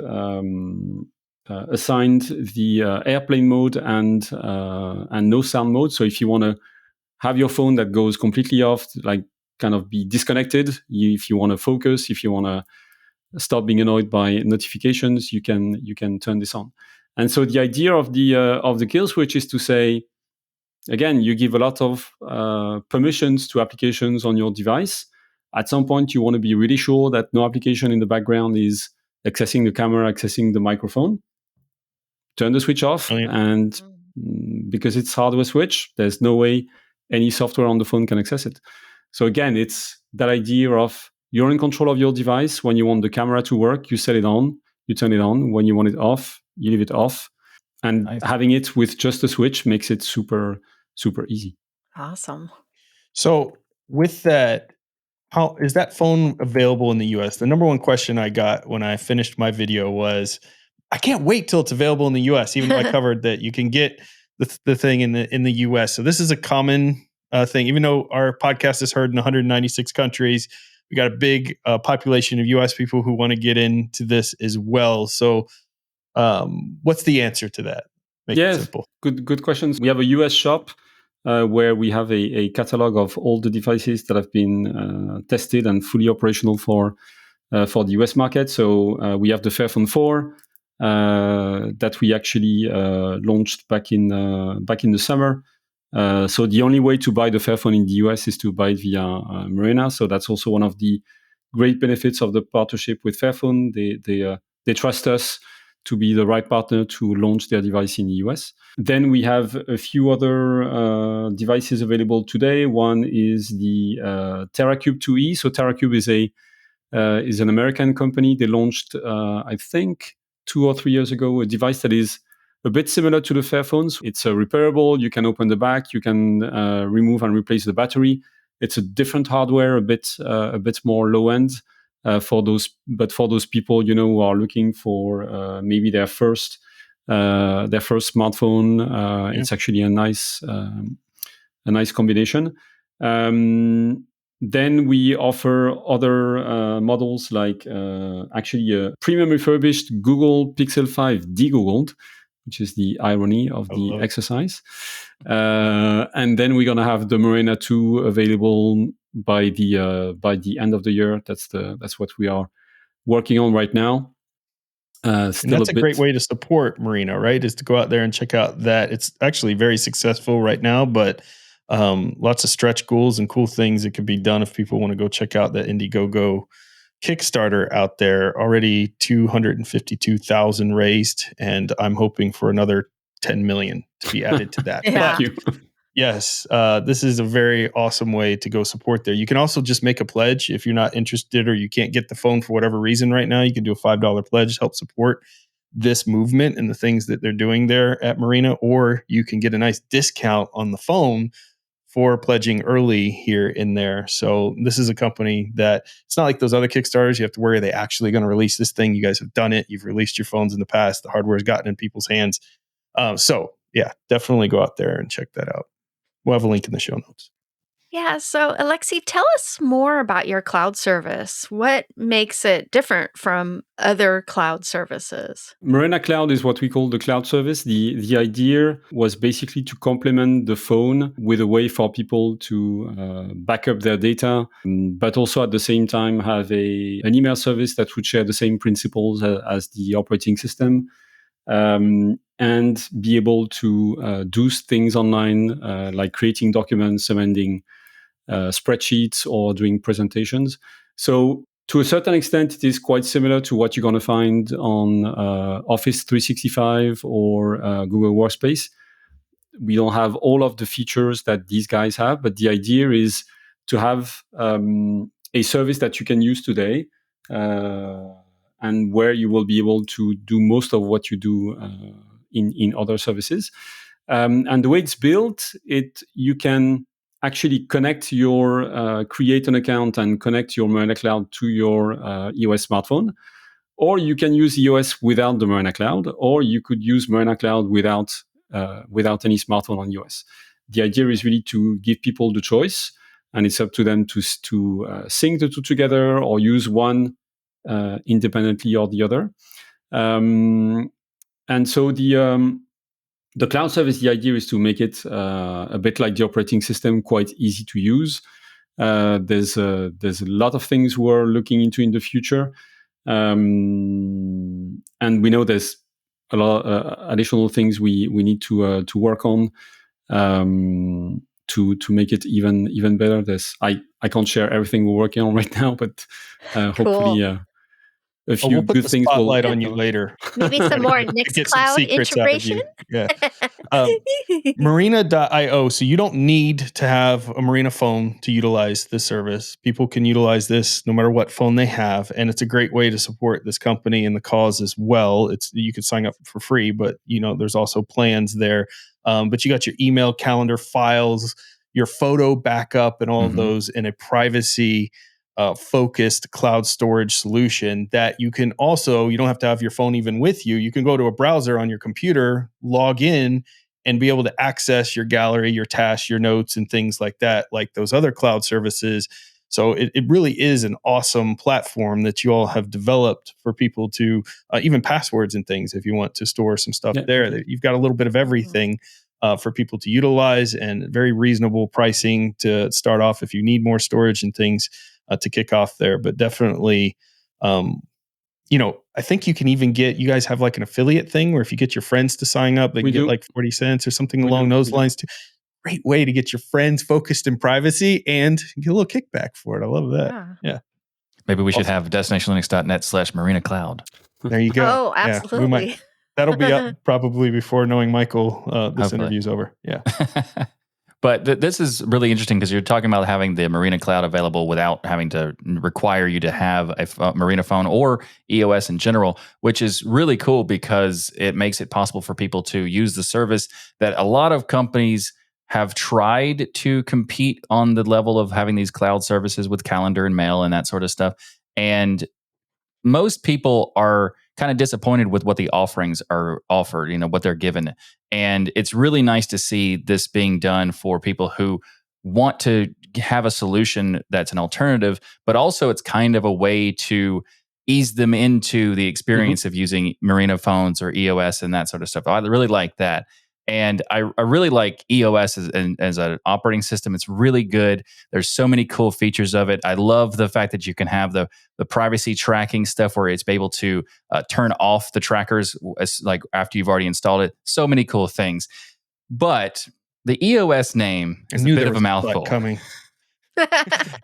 assigned the airplane mode and no sound mode. So if you want to have your phone that goes completely off, like kind of be disconnected, if you want to focus, if you want to stop being annoyed by notifications, you can turn this on. And so the idea of the kill switch is to say, again, you give a lot of permissions to applications on your device. At some point, you want to be really sure that no application in the background is accessing the camera, accessing the microphone. Turn the switch off, and because it's hardware switch, there's no way any software on the phone can access it. So again, it's that idea of you're in control of your device. When you want the camera to work, you set it on, you turn it on. When you want it off, you leave it off. And having it with just a switch makes it super, super easy. Awesome. So with that, how is that phone available in the US? The number one question I got when I finished my video was, I can't wait till it's available in the US, even though I covered that you can get the thing in the US. So this is a common thing, even though our podcast is heard in 196 countries. We got a big population of US people who want to get into this as well. So what's the answer to that? Make it simple. Good questions. We have a US shop where we have a catalog of all the devices that have been tested and fully operational for the US market. So we have the Fairphone 4 that we actually launched back in the summer. So the only way to buy the Fairphone in the US is to buy it via Murena. So that's also one of the great benefits of the partnership with Fairphone. They trust us to be the right partner to launch their device in the US. Then we have a few other devices available today. One is the TerraCube 2E. So TerraCube is an American company. They launched, I think, 2 or 3 years ago, a device that is a bit similar to the Fairphones. It's repairable. You can open the back. You can remove and replace the battery. It's a different hardware, a bit more low end. For those people, who are looking for maybe their first smartphone, it's actually a nice combination. Then we offer other models like actually a premium refurbished Google Pixel 5 de-Googled, which is the irony of the exercise. And then we're gonna have the Murena 2 available by the end of the year. That's what we are working on right now. And that's a great way to support Murena, right? Is to go out there and check out that. It's actually very successful right now, but lots of stretch goals and cool things that could be done if people want to go check out the Indiegogo Kickstarter out there. Already 252,000 raised, and I'm hoping for another 10 million to be added to that. Thank you. Yes, this is a very awesome way to go support there. You can also just make a pledge if you're not interested or you can't get the phone for whatever reason right now. You can do a $5 pledge to help support this movement and the things that they're doing there at Murena, or you can get a nice discount on the phone for pledging early here in there. So this is a company that it's not like those other Kickstarters. You have to worry, are they actually going to release this thing? You guys have done it. You've released your phones in the past. The hardware has gotten in people's hands. So yeah, definitely go out there and check that out. We'll have a link in the show notes. Yeah. So, Alexi, tell us more about your cloud service. What makes it different from other cloud services? Murena Cloud is what we call the cloud service. The idea was basically to complement the phone with a way for people to back up their data, but also at the same time have an email service that would share the same principles as the operating system. And be able to do things online, like creating documents, amending spreadsheets, or doing presentations. So to a certain extent, it is quite similar to what you're going to find on Office 365 or Google Workspace. We don't have all of the features that these guys have, but the idea is to have a service that you can use today, and where you will be able to do most of what you do in other services. And the way it's built, you can actually connect create an account and connect your Murena Cloud to your EOS smartphone. Or you can use EOS without the Murena Cloud, or you could use Murena Cloud without any smartphone on EOS. The idea is really to give people the choice, and it's up to them to sync the two together or use one independently or the other. And so the cloud service, the idea is to make it a bit like the operating system, quite easy to use. There's a lot of things we're looking into in the future. And we know there's a lot additional things we need to work on to make it even better. I can't share everything we're working on right now, but hopefully a few we'll put good the things spotlight on you later. Maybe some more Nextcloud integration. Yeah. Murena.io. So you don't need to have a Murena phone to utilize this service. People can utilize this no matter what phone they have, and it's a great way to support this company and the cause as well. You can sign up for free, but there's also plans there. But you got your email, calendar, files, your photo backup, and all of those in a privacy focused cloud storage solution that you don't have to have your phone even with you. You can go to a browser on your computer, log in, and be able to access your gallery, your tasks, your notes, and things like that, like those other cloud services. So it really is an awesome platform that you all have developed for people to, even passwords and things, if you want to store some stuff there. You've got a little bit of everything for people to utilize, and very reasonable pricing to start off if you need more storage and things to kick off there. But definitely, I think you can even you guys have like an affiliate thing where if you get your friends to sign up, they can get like 40 cents or something along those lines too. Great way to get your friends focused in privacy and get a little kickback for it. I love that. Yeah. Maybe we should have destinationlinux.net/Murena Cloud. There you go. Oh, absolutely. That'll be up probably before knowing Michael, this interview's over. Yeah. But this is really interesting because you're talking about having the Murena Cloud available without having to require you to have a Murena phone or EOS in general, which is really cool because it makes it possible for people to use the service that a lot of companies have tried to compete on the level of having these cloud services with calendar and mail and that sort of stuff. And most people are kind of disappointed with what the offerings are offered, what they're given. And it's really nice to see this being done for people who want to have a solution that's an alternative, but also it's kind of a way to ease them into the experience of using Murena phones or EOS and that sort of stuff. I really like that. And I really like EOS as an operating system. It's really good. There's so many cool features of it. I love the fact that you can have the privacy tracking stuff where it's able to turn off the trackers like after you've already installed it. So many cool things. But the EOS name is a bit of a mouthful. Coming.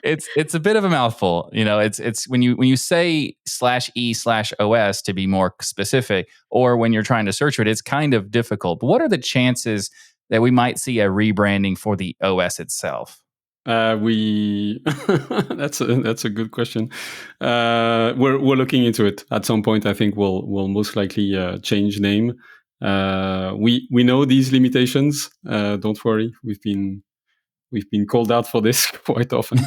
It's a bit of a mouthful. It's when you say /e/OS to be more specific, or when you're trying to search it, it's kind of difficult. But what are the chances that we might see a rebranding for the OS itself? That's a good question. We're looking into it. At some point, I think we'll most likely change name. We know these limitations. Don't worry, we've been called out for this quite often,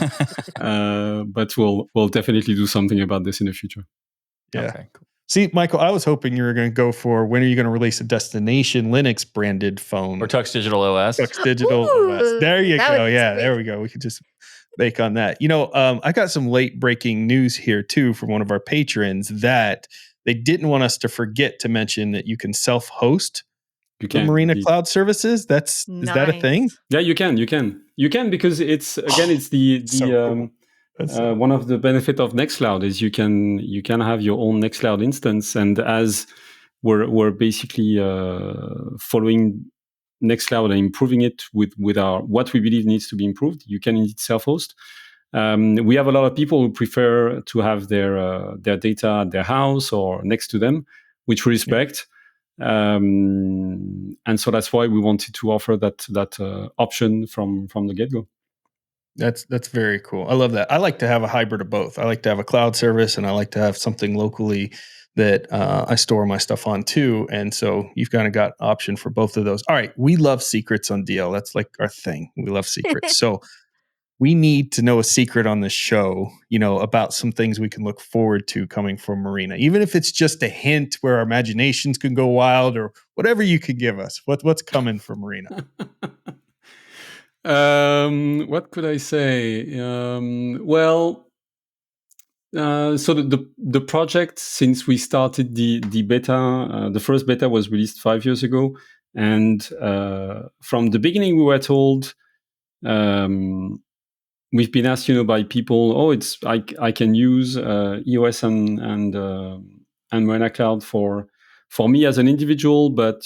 but we'll definitely do something about this in the future. Yeah. Okay, cool. See, Michael, I was hoping you were going to go for when are you going to release a Destination Linux branded phone? Or Tux Digital OS. Tux Digital OS. There you go. Yeah, there we go. We could just bake on that. I got some late breaking news here too from one of our patrons that they didn't want us to forget to mention that you can self-host the Murena Cloud services. Is that a thing? Yeah, you can because it's the so cool. One of the benefit of Nextcloud is you can have your own Nextcloud instance, and as we're basically following Nextcloud and improving it with our what we believe needs to be improved, you can indeed self-host. We have a lot of people who prefer to have their data at their house or next to them, which we respect. And so that's why we wanted to offer that option from the get-go. That's very cool. I love that. I like to have a hybrid of both. I like to have a cloud service, and I like to have something locally that I store my stuff on too. And so you've kind of got option for both of those. All right, we love secrets on DL. That's like our thing. We love secrets. So we need to know a secret on this show, about some things we can look forward to coming from Murena, even if it's just a hint where our imaginations can go wild or whatever you could give us. What's coming from Murena? What could I say? So the project, since we started the beta, the first beta was released 5 years ago, and from the beginning we were told, we've been asked, by people, I can use EOS and Murena Cloud for me as an individual, but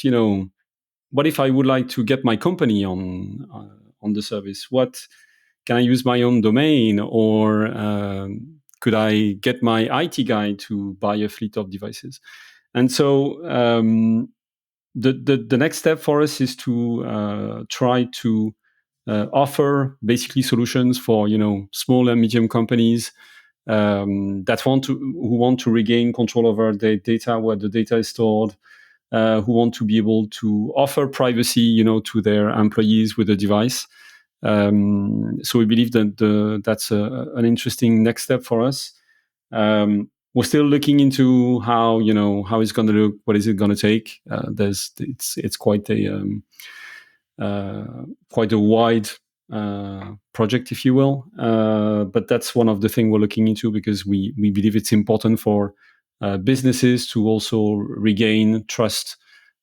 what if I would like to get my company on the service? What can I use my own domain, or could I get my IT guy to buy a fleet of devices? And so the next step for us is to try to offer basically solutions for small and medium companies who want to regain control over their data, where the data is stored, who want to be able to offer privacy, to their employees with a device. So we believe that that's an interesting next step for us. We're still looking into how it's going to look, what is it going to take. It's quite a wide project, if you will. But that's one of the things we're looking into, because we believe it's important for businesses to also regain trust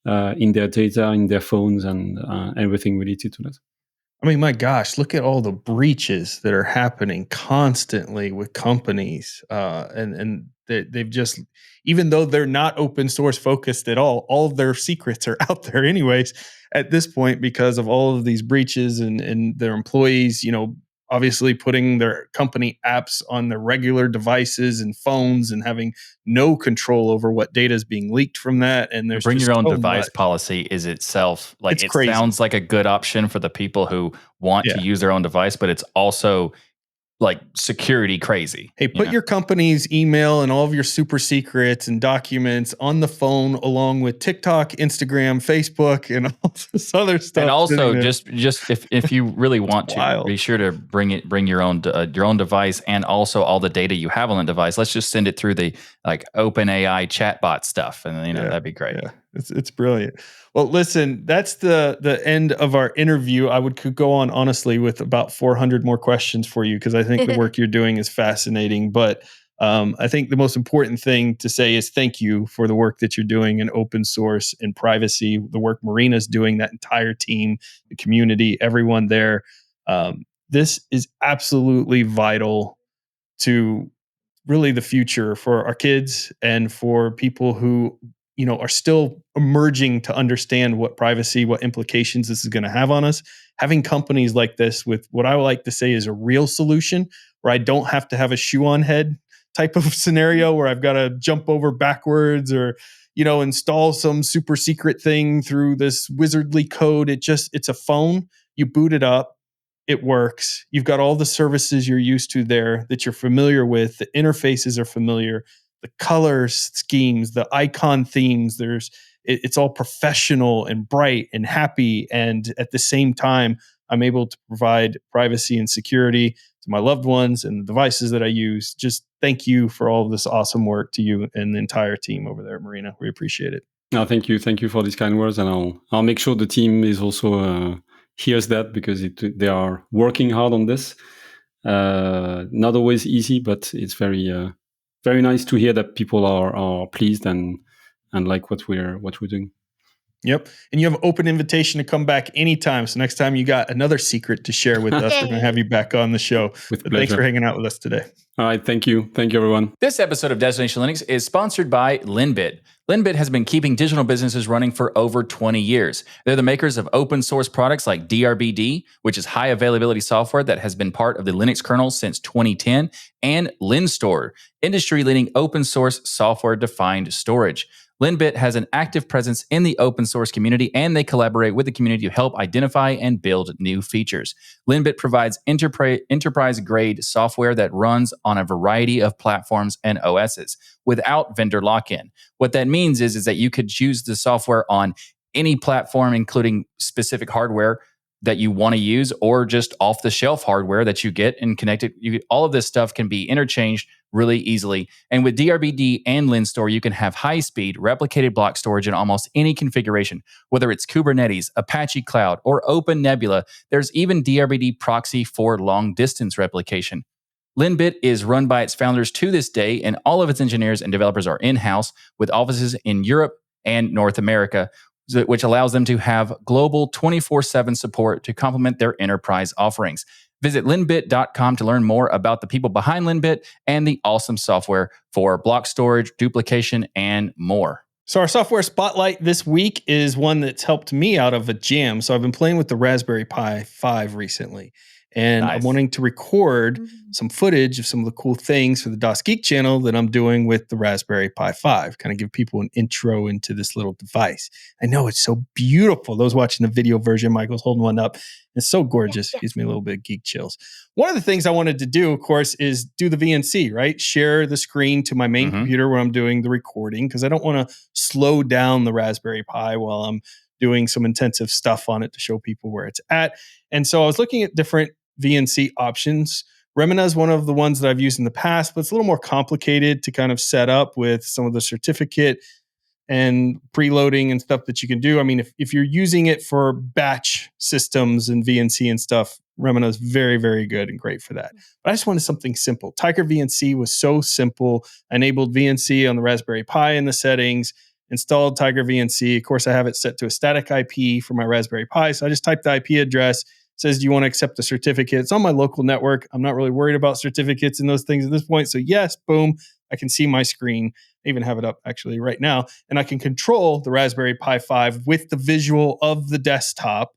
in their data, in their phones, and everything related to that. I mean, my gosh, look at all the breaches that are happening constantly with companies. And they've just, even though they're not open source focused at all of their secrets are out there anyways at this point, because of all of these breaches and their employees, obviously putting their company apps on their regular devices and phones and having no control over what data is being leaked from that. And there's bring just your own so device much. policy is itself It's it crazy. sounds like a good option for the people who want to use their own device, but it's also like security crazy. Hey, put your company's email and all of your super secrets and documents on the phone, along with TikTok, Instagram, Facebook, and all this other stuff. And also, just if you really want to, be sure to bring your own device, and also all the data you have on the device. Let's just send it through the OpenAI chatbot stuff, and that'd be great. Yeah, it's brilliant. Well, listen, that's the end of our interview. Could go on honestly with about 400 more questions for you, because I think the work you're doing is fascinating. But I think the most important thing to say is thank you for the work that you're doing in open source and privacy, the work Murena's doing, that entire team, the community, everyone there. This is absolutely vital to really the future for our kids and for people who are still emerging to understand what privacy, what implications this is going to have on us. Having companies like this with what I would like to say is a real solution, where I don't have to have a shoe on head type of scenario where I've got to jump over backwards or install some super secret thing through this wizardly code. It's a phone. You boot it up. It works. You've got all the services you're used to there that you're familiar with. The interfaces are familiar. The color schemes, the icon themes, it's all professional and bright and happy. And at the same time, I'm able to provide privacy and security to my loved ones and the devices that I use. Just thank you for all of this awesome work, to you and the entire team over there at Murena. We appreciate it. No, thank you. Thank you for these kind words. And I'll make sure the team is also hears that, because they are working hard on this. Not always easy, but it's very very nice to hear that people are pleased and like what we're doing. Yep. And you have an open invitation to come back anytime. So next time you got another secret to share with us, we're going to have you back on the show. With pleasure. Thanks for hanging out with us today. All right. Thank you. Thank you, everyone. This episode of Destination Linux is sponsored by LINBIT. LINBIT has been keeping digital businesses running for over 20 years. They're the makers of open source products like DRBD, which is high availability software that has been part of the Linux kernel since 2010, and LinStore, industry-leading open source software-defined storage. LINBIT has an active presence in the open source community, and they collaborate with the community to help identify and build new features. LINBIT provides enterprise-grade software that runs on a variety of platforms and OSs without vendor lock-in. What that means is that you could use the software on any platform, including specific hardware that you want to use, or just off-the-shelf hardware that you get and connect it. All of this stuff can be interchanged really easily. And with DRBD and LinStore, you can have high-speed replicated block storage in almost any configuration, whether it's Kubernetes, Apache Cloud, or OpenNebula. There's even DRBD proxy for long-distance replication. LINBIT is run by its founders to this day, and all of its engineers and developers are in-house with offices in Europe and North America, which allows them to have global 24/7 support to complement their enterprise offerings. Visit linbit.com to learn more about the people behind LINBIT and the awesome software for block storage, duplication, and more. So our software spotlight this week is one that's helped me out of a jam. So I've been playing with the Raspberry Pi 5 recently, and Nice. I'm wanting to record some footage of some of the cool things for the DOS Geek channel that I'm doing with the Raspberry Pi 5, kind of give people an intro into this little device. I know it's so beautiful. Those watching the video version, Michael's holding one up. It's so gorgeous. Gives me a little bit of geek chills. One of the things I wanted to do, of course, is do the VNC, right? Share the screen to my main computer where I'm doing the recording, because I don't want to slow down the Raspberry Pi while I'm doing some intensive stuff on it to show people where it's at. And so I was looking at different VNC options. Remina is one of the ones that I've used in the past, but it's a little more complicated to kind of set up with some of the certificate and preloading and stuff that you can do. I mean, if you're using it for batch systems and VNC and stuff, Remina is very, very good and great for that. But I just wanted something simple. TigerVNC was so simple. I enabled VNC on the Raspberry Pi in the settings, installed TigerVNC. Of course, I have it set to a static IP for my Raspberry Pi. So I just typed the IP address. It says, do you want to accept the certificate? It's on my local network. I'm not really worried about certificates and those things at this point. So yes, boom, I can see my screen. I even have it up actually right now. And I can control the Raspberry Pi 5 with the visual of the desktop.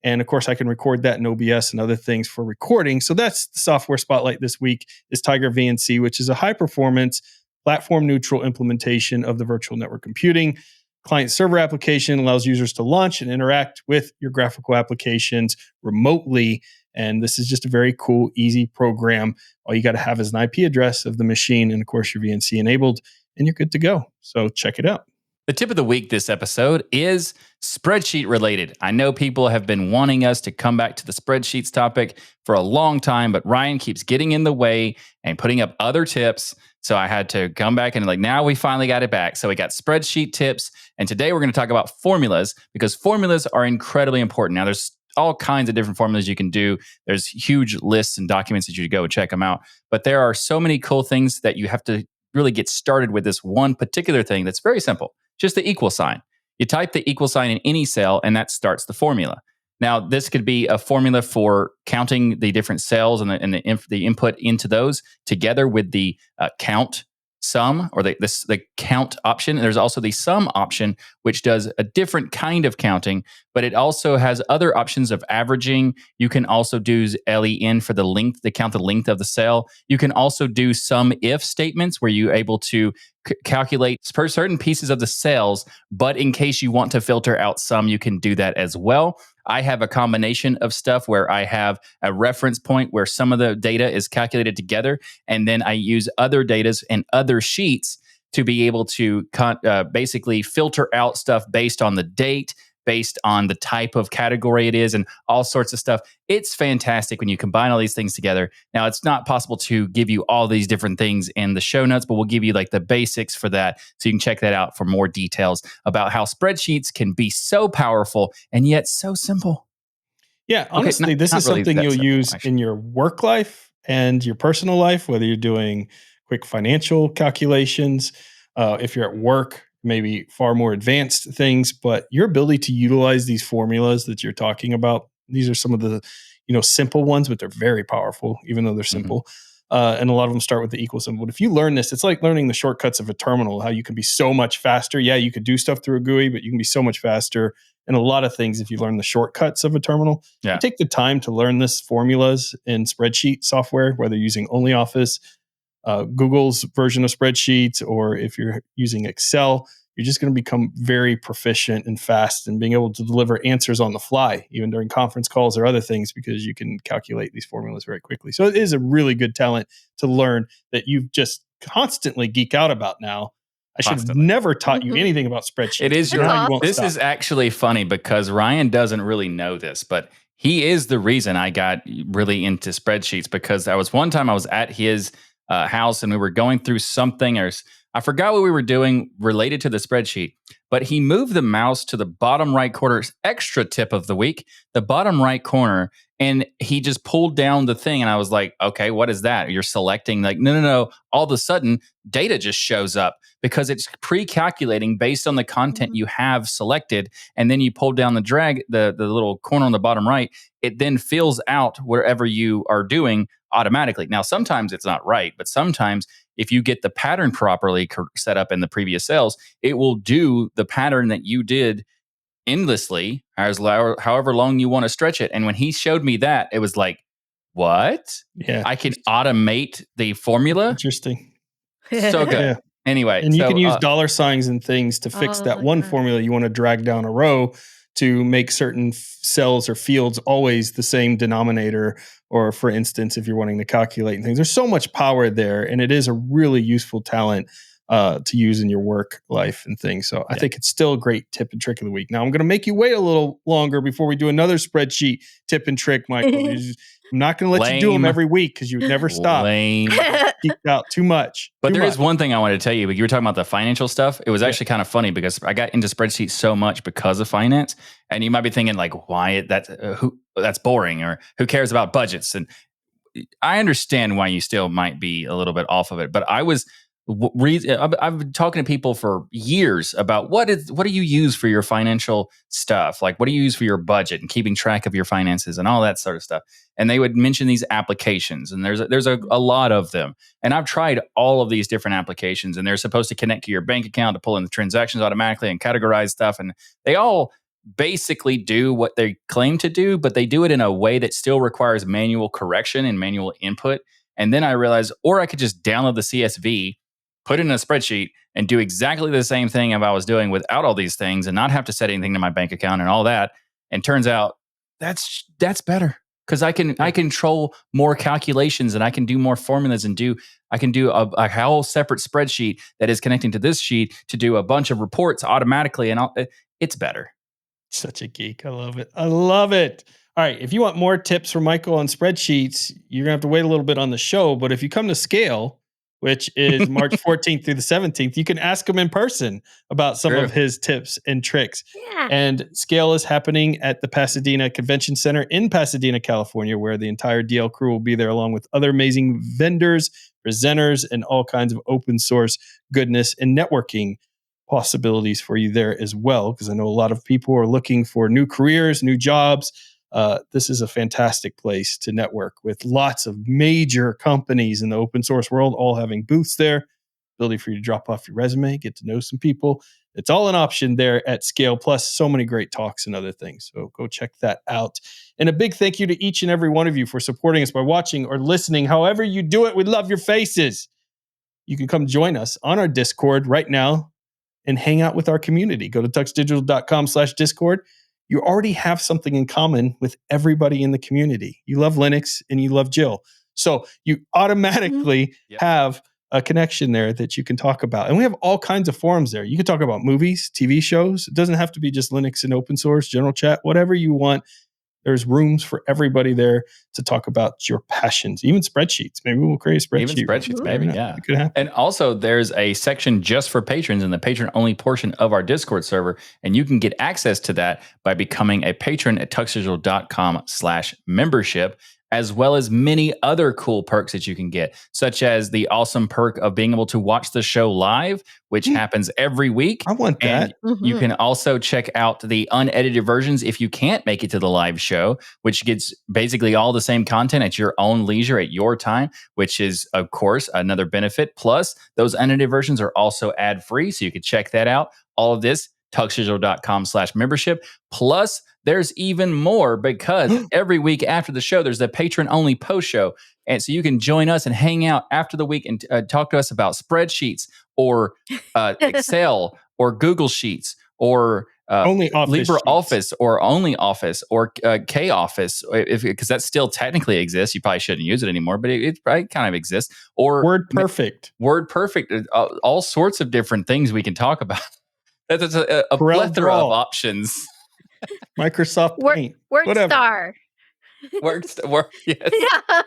And of course, I can record that in OBS and other things for recording. So that's the software spotlight this week, is TigerVNC, which is a high-performance, platform-neutral implementation of the virtual network computing. Client-server application allows users to launch and interact with your graphical applications remotely. And this is just a very cool, easy program. All you got to have is an IP address of the machine, and of course, your VNC enabled, and you're good to go. So check it out. The tip of the week this episode is spreadsheet related. I know people have been wanting us to come back to the spreadsheets topic for a long time, but Ryan keeps getting in the way and putting up other tips. So I had to come back and now we finally got it back. So we got spreadsheet tips. And today we're going to talk about formulas, because formulas are incredibly important. Now there's all kinds of different formulas you can do. There's huge lists and documents that you go and check them out. But there are so many cool things that you have to really get started with this one particular thing that's very simple. Just the equal sign. You type the equal sign in any cell, and that starts the formula. Now, this could be a formula for counting the different cells and the input into those together with the count sum, or the count option. And there's also the sum option, which does a different kind of counting, but it also has other options of averaging. You can also do LEN for the length, to count the length of the cell. You can also do sum if statements where you're able to calculate per certain pieces of the cells, but in case you want to filter out some, you can do that as well. I have a combination of stuff where I have a reference point where some of the data is calculated together, and then I use other datas and other sheets to be able to basically filter out stuff based on the date, based on the type of category it is, and all sorts of stuff. It's fantastic when you combine all these things together. Now, it's not possible to give you all these different things in the show notes, but we'll give you the basics for that. So you can check that out for more details about how spreadsheets can be so powerful and yet so simple. Yeah, honestly, this is something you'll use in your work life and your personal life, whether you're doing quick financial calculations, if you're at work, maybe far more advanced things. But your ability to utilize these formulas that you're talking about, these are some of the simple ones, but they're very powerful, even though they're simple. And a lot of them start with the equal symbol. But if you learn this, it's like learning the shortcuts of a terminal, how you can be so much faster. Yeah, you could do stuff through a GUI, but you can be so much faster in a lot of things if you learn the shortcuts of a terminal. Yeah. You take the time to learn this formulas in spreadsheet software, whether you're using OnlyOffice, Google's version of spreadsheets, or if you're using Excel. you're just going to become very proficient and fast and being able to deliver answers on the fly, even during conference calls or other things, because you can calculate these formulas very quickly. So it is a really good talent to learn that you just constantly geek out about now. I should have never taught you anything about spreadsheets. It is this is actually funny because Ryan doesn't really know this, but he is the reason I got really into spreadsheets, because I was at his house and we were going through something, or I forgot what we were doing related to the spreadsheet, but he moved the mouse to the bottom right corner, extra tip of the week, the bottom right corner, and he just pulled down the thing. And I was like, okay, what is that? You're selecting, like, no. All of a sudden, data just shows up because it's pre-calculating based on the content you have selected. And then you pull down the little corner on the bottom right. It then fills out wherever you are doing automatically. Now, sometimes it's not right, but sometimes if you get the pattern properly set up in the previous cells, it will do the pattern that you did endlessly, however long you want to stretch it. And when he showed me that, it was like, what? Yeah. I can automate the formula? Interesting. So good. Yeah. Anyway. And you can use dollar signs and things to fix that one formula you want to drag down a row to make certain cells or fields always the same denominator. Or for instance, if you're wanting to calculate things, there's so much power there, and it is a really useful talent to use in your work life and things. So I think it's still a great tip and trick of the week. Now I'm going to make you wait a little longer before we do another spreadsheet tip and trick, Michael. I'm not going to let you do them every week because you would never stop. Geeked out too much. But there is one thing I wanted to tell you. You were talking about the financial stuff. It was actually kind of funny because I got into spreadsheets so much because of finance. And you might be thinking like, why that's boring, or who cares about budgets? And I understand why you still might be a little bit off of it. But I've been talking to people for years about what do you use for your financial stuff? Like, what do you use for your budget and keeping track of your finances and all that sort of stuff? And they would mention these applications, and there's a lot of them. And I've tried all of these different applications, and they're supposed to connect to your bank account to pull in the transactions automatically and categorize stuff. And they all basically do what they claim to do, but they do it in a way that still requires manual correction and manual input. And then I realized, or I could just download the CSV, put it in a spreadsheet, and do exactly the same thing if I was doing without all these things and not have to set anything to my bank account and all that. And turns out that's better because I control more calculations and I can do more formulas and I can do a whole separate spreadsheet that is connecting to this sheet to do a bunch of reports automatically, and it's better. Such a geek. I love it. I love it. All right. If you want more tips from Michael on spreadsheets, you're going to have to wait a little bit on the show. But if you come to Scale, which is March 14th through the 17th, you can ask him in person about some of his tips and tricks. Yeah. And Scale is happening at the Pasadena Convention Center in Pasadena, California, where the entire DL crew will be there along with other amazing vendors, presenters, and all kinds of open source goodness and networking possibilities for you there as well. Because I know a lot of people are looking for new careers, new jobs. This is a fantastic place to network with lots of major companies in the open source world, all having booths there. Ability for you to drop off your resume, get to know some people. It's all an option there at Scale, plus so many great talks and other things. So go check that out. And a big thank you to each and every one of you for supporting us by watching or listening. However you do it, we love your faces. You can come join us on our Discord right now and hang out with our community. Go to tuxdigital.com/Discord. You already have something in common with everybody in the community. You love Linux and you love Jill. So you automatically have a connection there that you can talk about. And we have all kinds of forums there. You can talk about movies, TV shows. It doesn't have to be just Linux and open source, general chat, whatever you want. There's rooms for everybody there to talk about your passions, even spreadsheets. Maybe we'll create a spreadsheet. Even spreadsheets, maybe, yeah. It could happen. And also, there's a section just for patrons in the patron-only portion of our Discord server, and you can get access to that by becoming a patron at tuxdigital.com/membership, as well as many other cool perks that you can get, such as the awesome perk of being able to watch the show live, which happens every week. I want that. You can also check out the unedited versions if you can't make it to the live show, which gets basically all the same content at your own leisure at your time, which is, of course, another benefit. Plus, those unedited versions are also ad-free, so you can check that out. All of this, tuxdigital.com/membership. Plus, there's even more because every week after the show, there's the patron-only post show. And so you can join us and hang out after the week and talk to us about spreadsheets or Excel or Google Sheets or Only Office LibreOffice or only Office or K-Office, because that still technically exists. You probably shouldn't use it anymore, but it probably kind of exists. Or WordPerfect, all sorts of different things we can talk about. That's a plethora of options. Microsoft Paint, WorkStar. Yes. Yeah.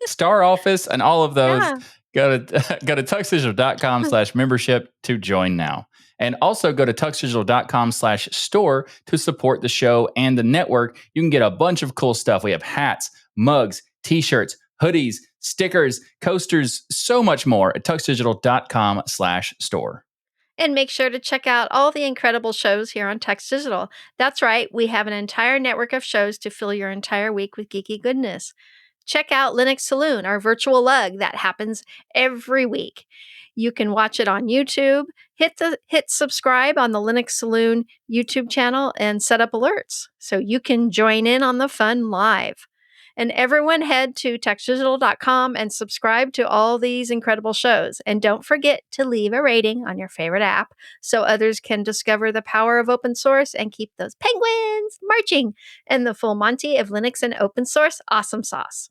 Star Office and all of those. Yeah. Go to tuxdigital.com/membership to join now. And also go to tuxdigital.com/store to support the show and the network. You can get a bunch of cool stuff. We have hats, mugs, t-shirts, hoodies, stickers, coasters, so much more at tuxdigital.com/store. And make sure to check out all the incredible shows here on Tux Digital. That's right, we have an entire network of shows to fill your entire week with geeky goodness. Check out Linux Saloon, our virtual lug that happens every week. You can watch it on YouTube. Hit subscribe on the Linux Saloon YouTube channel and set up alerts so you can join in on the fun live. And everyone head to tuxdigital.com and subscribe to all these incredible shows. And don't forget to leave a rating on your favorite app so others can discover the power of open source and keep those penguins marching and the full Monty of Linux and open source awesome sauce.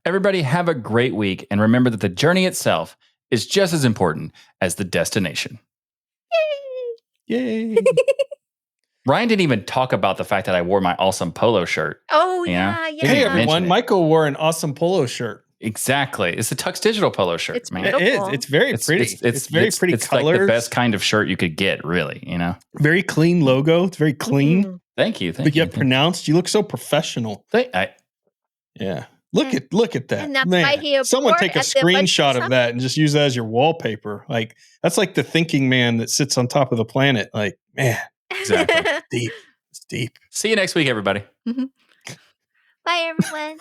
Everybody have a great week, and remember that the journey itself is just as important as the destination. Yay! Ryan didn't even talk about the fact that I wore my awesome polo shirt. Oh, yeah. Hey, everyone. Michael wore an awesome polo shirt. Exactly. It's a Tux Digital polo shirt. It's beautiful. It is. It's very pretty. It's very pretty It's colors. like the best kind of shirt you could get, really, Very clean logo. It's very clean. Mm-hmm. Thank you. But yet pronounced. You look so professional. Yeah. Look at that. And that's Man, why he someone take a screenshot of that and just use that as your wallpaper. Like, that's like the thinking man that sits on top of the planet. Like, man. Exactly. Deep. It's deep. See you next week, everybody. Mm-hmm. Bye, everyone.